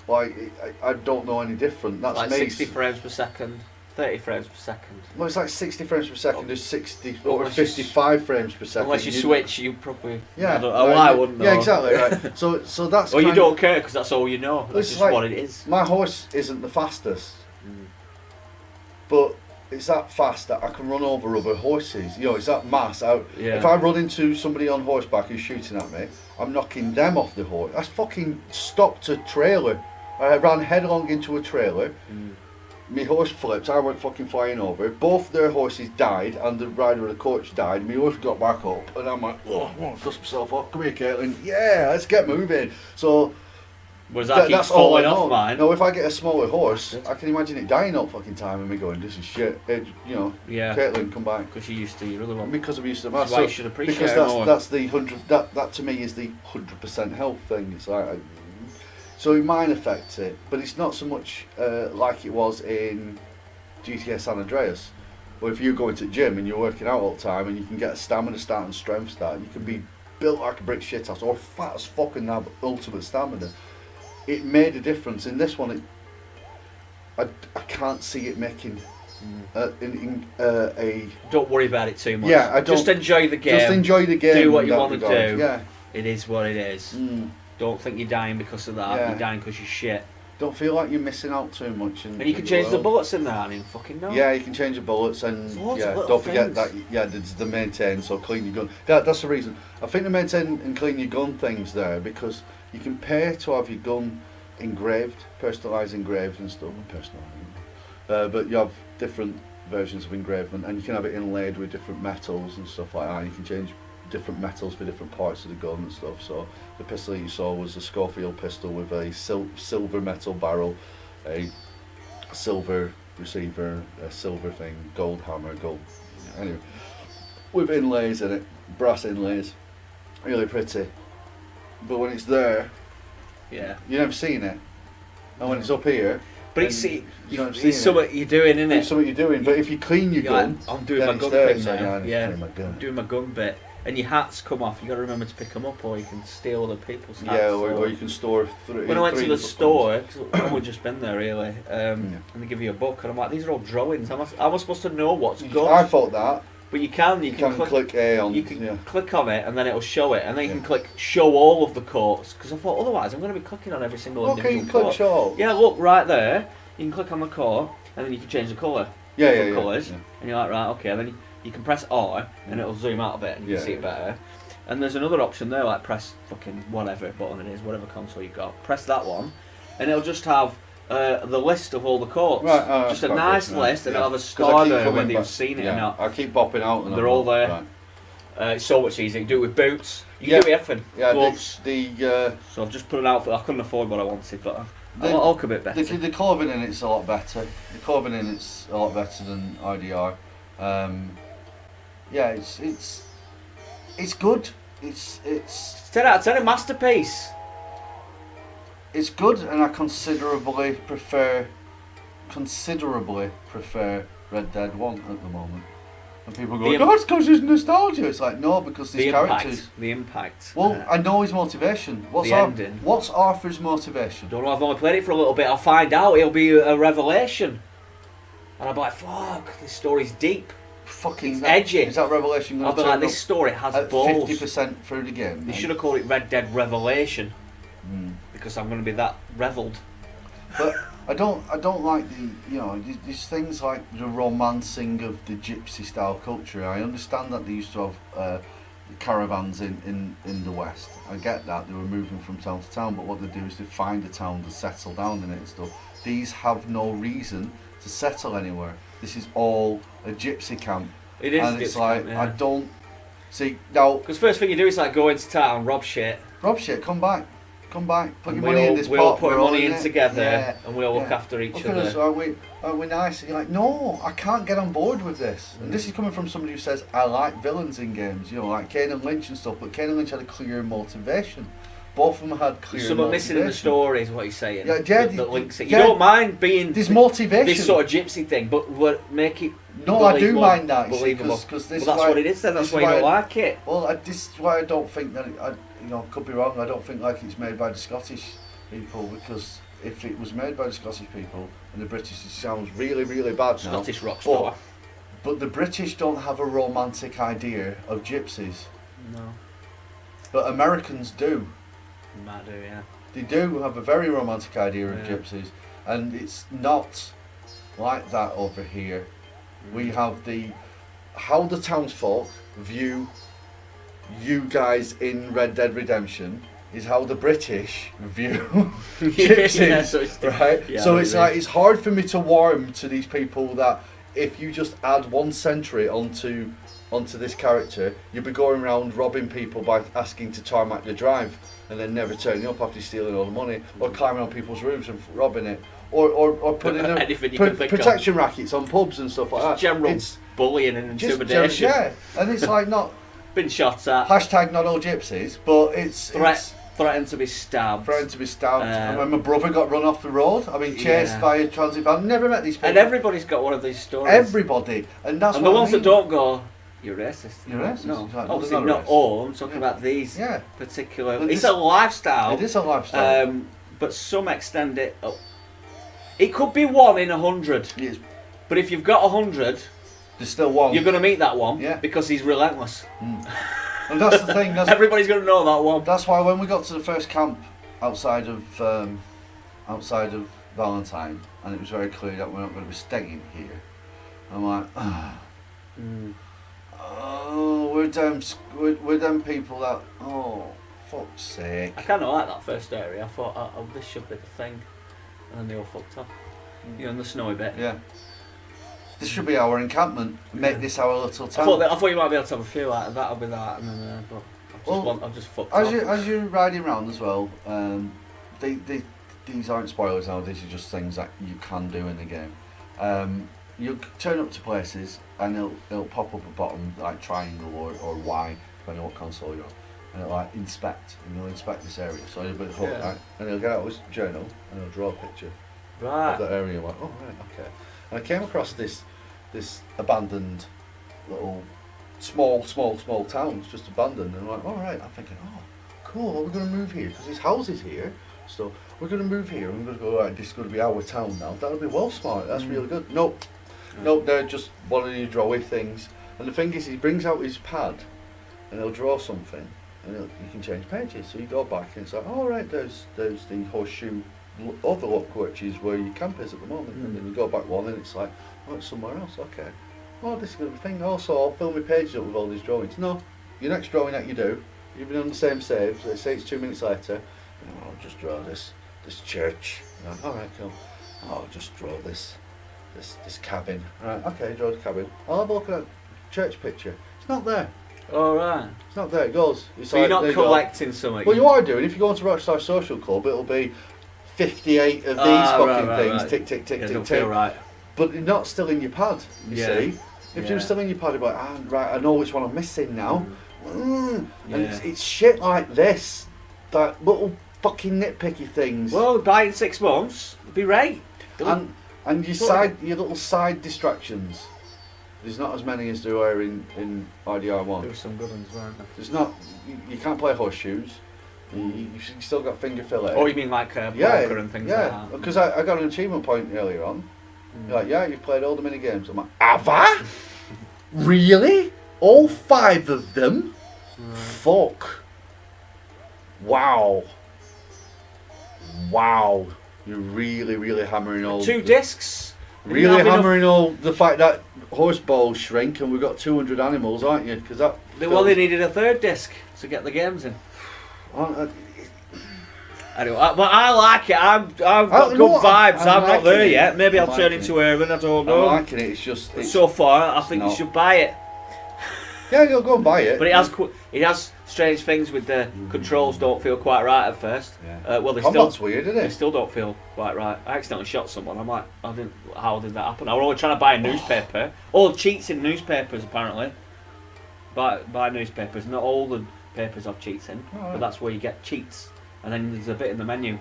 S2: like, I don't know any different. That's
S1: like
S2: me.
S1: 60 frames per second, 30 frames per second.
S2: Well, it's like 60 frames per second. There's 60 or 55 frames per second.
S1: Unless you switch, you probably.
S2: Yeah.
S1: I wouldn't know.
S2: Yeah, exactly. Right. So that's.
S1: Well, you don't care because that's all you know. That's just
S2: like,
S1: what it is.
S2: My horse isn't the fastest, but it's that fast that I can run over other horses. You know, it's that mass. If I run into somebody on horseback who's shooting at me, I'm knocking them off the horse. I fucking stopped a trailer. I ran headlong into a trailer. My horse flipped. I went fucking flying over. Both their horses died, and the rider of the coach died. My horse got back up, and I'm like, oh, dust myself off. Come here, Caitlin. Yeah, let's get moving. So.
S1: Was that keep falling off mine?
S2: No, if I get a smaller horse, I can imagine it dying up fucking time and me going, this is shit. Caitlin, come back.
S1: Because you used to your other one.
S2: Because I'm used to
S1: that's why you should appreciate
S2: because
S1: it more.
S2: That's the 100. That to me is the 100% health thing. It's like, so it might affect it, but it's not so much like it was in GTA San Andreas. Or if you go into the gym and you're working out all the time and you can get a stamina stat and strength stat, you can be built like a brick shithouse or fat as fuck and have ultimate stamina. It made a difference. In this one, I can't see it making a.
S1: Don't worry about it too much.
S2: Yeah, I don't.
S1: Just enjoy the game.
S2: Just enjoy the game.
S1: Do what you want to do.
S2: Yeah.
S1: It is what it is. Don't think you're dying because of that. You're dying because you're shit.
S2: Don't feel like you're missing out too much.
S1: And you can change the bullets in there. I mean, fucking no.
S2: Yeah, you can change the bullets, and don't forget that. Yeah, there's the maintain. So clean your gun. That's the reason. I think the maintain and clean your gun thing's there because. You can pay to have your gun engraved, personalised engraved and stuff. But you have different versions of engravement, and you can have it inlaid with different metals and stuff like that. You can change different metals for different parts of the gun and stuff. So the pistol that you saw was a Schofield pistol with a silver metal barrel, a silver receiver, a silver thing, gold hammer, gold. Anyway, with inlays in it, brass inlays, really pretty. But when it's there, you've never seen it. And when it's up here,
S1: but it's something you're doing, isn't it?
S2: It's something you're doing. But if you clean your gun,
S1: I'm doing my gun thing now. I'm doing my gun bit. And your hats come off. You got to remember to pick them up, or you can steal other people's hats.
S2: Yeah, or you can store.
S1: When I went to the store, because I've only just been there really, and they give you a book, and I'm like, these are all drawings. How am I supposed to know what's good?
S2: I thought that.
S1: But you can
S2: click A on.
S1: You can click on it and then it'll show it, and then you can click show all of the courts. Because I thought otherwise I'm going to be clicking on every single individual court.
S2: Click show.
S1: Yeah, look right there. You can click on the court and then you can change the colour. Colours. And you're like, right, okay. And then you can press R and it'll zoom out a bit and you can see it better. And there's another option there, like press fucking whatever button it is, whatever console you got. Press that one, and it'll just have the list of all the courts.
S2: Right,
S1: just a nice list, and it'll have a star there whether you've seen it or not.
S2: I keep popping out. And
S1: they're all there. Right. It's so much easier. You can do it with boots. You can do it with everything. Gloves. So I've just put an outfit. I couldn't afford what I wanted, but I'll come a bit better.
S2: The clothing in it's a lot better. The clothing in it's a lot better than IDR. It's good. It's 10
S1: out of 10, a masterpiece.
S2: It's good, and I considerably prefer Red Dead 1 at the moment. And people go, oh, it's because there's nostalgia. It's like, no, because these characters.
S1: The impact.
S2: Well, I know his motivation. What's Arthur's motivation?
S1: Don't know, I've only played it for a little bit. I'll find out. It'll be a revelation. And I'll be like, fuck, this story's deep.
S2: Fucking
S1: edgy.
S2: Is that revelation going
S1: to be like, this story has balls.
S2: 50% through the game.
S1: They should have called it Red Dead Revelation. Because I'm going to be that revelled.
S2: But I don't like these things like the romancing of the gypsy style culture. I understand that they used to have caravans in the West. I get that, they were moving from town to town, but what they do is they find a town to settle down in it and stuff. These have no reason to settle anywhere. This is all a gypsy camp.
S1: It is.
S2: And it's like,
S1: camp, yeah.
S2: I don't see now.
S1: Because first thing you do is like go into town, rob shit.
S2: Rob shit, come back, put
S1: And
S2: your money in this
S1: we'll
S2: pot.
S1: put our
S2: we're all
S1: money in together,
S2: yeah.
S1: and we'll look after each
S2: Look
S1: other.
S2: at us, aren't we nice? And you're like, no, I can't get on board with this. And this is coming from somebody who says, I like villains in games, you know, like Kane and Lynch and stuff, but Kane and Lynch had a clear motivation. Both of them had clear
S1: There's something missing in the
S2: motivation.
S1: story, is what he's saying.
S2: Yeah,
S1: that links it. You
S2: yeah.
S1: don't mind being
S2: There's motivation.
S1: this sort of gypsy thing, but make it.
S2: No, I do
S1: believable,
S2: mind that,
S1: believable.
S2: because this
S1: Well, that's what it is. Then that's why you don't like it.
S2: Well, this is why I don't think that. Could be wrong. I don't think like it's made by the Scottish people, because if it was made by the Scottish people and the British, it sounds really, really bad now.
S1: Scottish Rockstar.
S2: But the British don't have a romantic idea of gypsies.
S1: No.
S2: But Americans do.
S1: You might do, yeah.
S2: They do have a very romantic idea of
S1: Yeah.
S2: gypsies, and it's not like that over here. We have how the townsfolk view you guys in Red Dead Redemption is how the British view gypsies,
S1: Yeah, so it's
S2: right?
S1: yeah,
S2: So
S1: I
S2: it's
S1: agree.
S2: like it's hard for me to warm to these people that if you just add one century onto this character, you'll be going around robbing people by asking to tarmac your drive and then never turning up after stealing all the money, or climbing on people's roofs and robbing it, or putting
S1: Anything you can think of.
S2: protection rackets on pubs and stuff like that.
S1: General
S2: It's
S1: bullying and
S2: just
S1: intimidation.
S2: yeah, and it's like not
S1: Been shot at.
S2: hashtag not all gypsies, but it's
S1: Threatened to be stabbed.
S2: threatened to be stabbed. And when my brother got run off the road, I mean, chased
S1: Yeah.
S2: by a transit van. Never met these people.
S1: And everybody's got one of these stories.
S2: Everybody, and that's
S1: and
S2: what
S1: the
S2: I
S1: ones
S2: mean.
S1: that don't go, you're racist.
S2: You're racist.
S1: No,
S2: It's like,
S1: obviously
S2: they're
S1: not
S2: racist.
S1: all. I'm talking
S2: Yeah.
S1: about these
S2: Yeah,
S1: particular.
S2: But
S1: It's
S2: this-
S1: a lifestyle.
S2: it is a lifestyle.
S1: But some extend it up. It could be 1 in 100.
S2: It's,
S1: But if you've got 100,
S2: there's still one.
S1: you're going to meet that one
S2: Yeah.
S1: because he's relentless.
S2: And that's the thing.
S1: Everybody's going to know that one.
S2: That's why when we got to the first camp outside of Valentine, and it was very clear that we're not going to be staying here, I'm like, oh, we're them people that, oh, fuck's sake.
S1: I kind of like that first area. I thought, oh, this should be the thing. And then they all fucked up. You know, in the snowy bit.
S2: Yeah. This should be our encampment. Make this our little
S1: I
S2: town.
S1: thought you might be able to have a few like that'll be that, and then but I've just fucked up.
S2: As you're riding around as well, these aren't spoilers now. These are just things that you can do in the game. You'll turn up to places and it'll pop up a bottom like triangle or Y, depending on what console you're on, and it'll like inspect, and you'll inspect this area. So you'll be hooked,
S1: Yeah.
S2: right? And he'll get out his journal and he'll draw a picture
S1: Right.
S2: of that area. Like, oh right, okay. And I came across this abandoned little small towns, just abandoned, and I'm like, all right. I'm thinking, oh, cool. We're going to move here because there's houses here. So we're going to move here. And we're going to go. Right, this is going to be our town now. That'll be well smart. That's really good. Nope, they're just one of your drawy things. And the thing is, he brings out his pad, and he'll draw something, and you can change pages. So you go back, and it's like, all right, there's the horseshoe overlook, which is where your camp is at the moment, and then you go back one and it's like, oh, it's somewhere else, okay. Oh, this is going to be a thing. Also, I'll fill my pages up with all these drawings. No, your next drawing that you do, you've been on the same save, so say it's 2 minutes later, I'll just draw this church. Alright, cool. I'll just draw this cabin. Right, okay, draw the cabin. I'll have a look at that church picture. It's not there.
S1: Alright.
S2: It's not there, it goes. It's
S1: So you're not
S2: there you go.
S1: collecting something.
S2: Well, you are doing. If you go onto Rockstar Social Club, it'll be 58 of these fucking things,
S1: right.
S2: tick, tick, tick,
S1: Yeah,
S2: tick,
S1: don't
S2: tick.
S1: feel right.
S2: But you're not still in your pad, you
S1: Yeah.
S2: see. If
S1: Yeah.
S2: you're still in your pad, you're like, right, I know which one I'm missing now. And
S1: Yeah.
S2: it's shit like this, that little fucking nitpicky things.
S1: Well, buy in 6 months. It'd be right.
S2: and your little side distractions. There's not as many as there are in RDR1.
S1: There were some good ones, weren't there?
S2: There's not. You can't play horseshoes. You've still got finger fillet.
S1: Oh, you mean like poker and things like that?
S2: Because I got an achievement point earlier on. You're like, yeah, you've played all the mini games. I'm like, have I? Really? All 5 of them? Fuck. Wow. You're really hammering all.
S1: 2 discs.
S2: Really hammering all the fact that horse balls shrink and we've got 200 animals, aren't you? Because that
S1: They needed a third disc to get the games in. Anyway, but I like it. I've got good vibes. I'm not there yet. Maybe I'll turn into Aaron. I don't know.
S2: I'm liking it. It's just.
S1: So far, I think you should buy it.
S2: Yeah, go and buy it.
S1: But it has strange things with the controls. Don't feel quite right at first.
S2: Yeah.
S1: Well,
S2: Combat's weird, isn't it?
S1: They still don't feel quite right. I accidentally shot someone. I'm like, how did that happen? I was only trying to buy a newspaper. All cheats in newspapers apparently. Buy newspapers. Not all the papers have cheats in, but that's where you get cheats. And then there's a bit in the menu.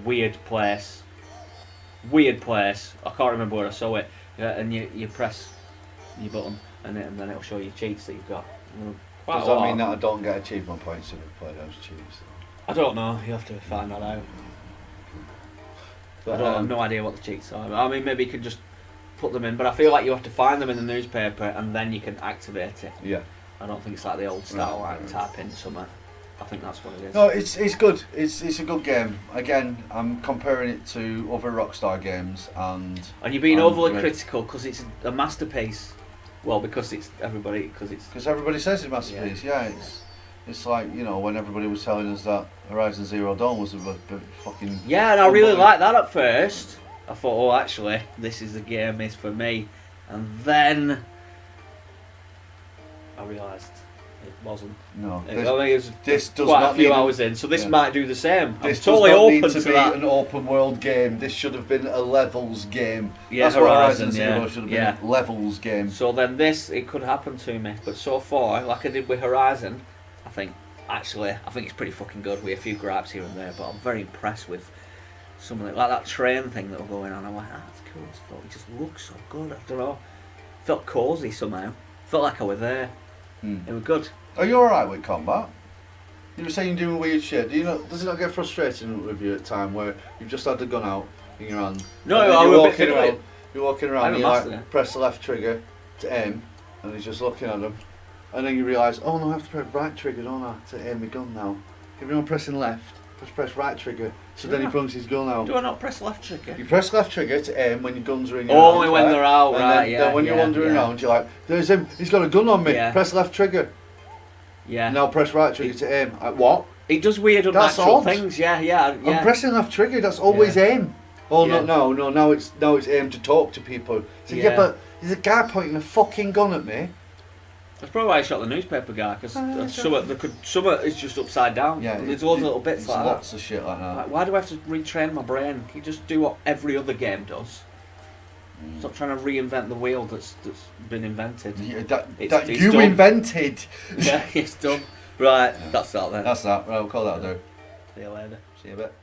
S1: Weird place. I can't remember where I saw it. And you press your button, and then it'll show you cheats that you've got.
S2: Does that mean that I don't get achievement points if I play those cheats?
S1: I don't know. You have to find that out. But I have no idea what the cheats are. I mean, maybe you can just put them in, but I feel like you have to find them in the newspaper and then you can activate it.
S2: Yeah.
S1: I don't think it's like the old style, type in somewhere. I think that's what it is.
S2: No, it's good. It's a good game. Again, I'm comparing it to other Rockstar games, and
S1: you're being overly critical because it's a masterpiece. Well, because everybody
S2: says it's a masterpiece. Yeah, it's like, you know, when everybody was telling us that Horizon Zero Dawn was a fucking.
S1: Yeah, and I really liked that at first. I thought, oh, actually, this is the game. It's for me, and then I realised. It wasn't.
S2: No,
S1: this does quite a few hours in, so this might do the same.
S2: This
S1: I'm totally
S2: open
S1: to
S2: be
S1: that.
S2: An open world game. This should have been a levels game.
S1: Yeah,
S2: that's
S1: Horizon
S2: what Horizon Zero should have been. A levels game.
S1: So then it could happen to me, but so far, like I did with Horizon, I think it's pretty fucking good with a few gripes here and there, but I'm very impressed with some of it, like that train thing that was going on. I'm like, that's cool as fuck. It just looks so good. I don't know. Felt cosy somehow. Felt like I was there. It was good.
S2: Are you alright with combat? You were saying you're doing weird shit. Does it not get frustrating with you at time where you've just had the gun out in your hand?
S1: No,
S2: you're walking around and you like press the left trigger to aim, and he's just looking at them, and then you realise, oh no, I have to press right trigger, don't I, to aim my gun now. If you're not pressing left, press right trigger. So then he brings his gun out.
S1: Do I not press left trigger?
S2: You press left trigger to aim when your guns are in your
S1: Only
S2: hand,
S1: when they're out, right?
S2: Then when you're wandering around, you're like, there's him. He's got a gun on me.
S1: Yeah.
S2: Press left trigger.
S1: Yeah.
S2: Now press right trigger to aim. What?
S1: It does weird unnatural things. Yeah.
S2: I'm pressing left trigger. That's always aim. Oh no! Now it's aim to talk to people. So but there's a guy pointing a fucking gun at me.
S1: That's probably why I shot the newspaper guy, because some is just upside down.
S2: Yeah,
S1: there's loads of little bits like that.
S2: Lots of shit like that.
S1: Like, why do I have to retrain my brain? Can you just do what every other game does? Stop trying to reinvent the wheel that's been invented.
S2: Yeah,
S1: it's
S2: you
S1: done.
S2: Invented.
S1: Yeah, it's done. Right, that's that then.
S2: That's that. Right, we'll call that a do.
S1: See you later.
S2: See you a bit.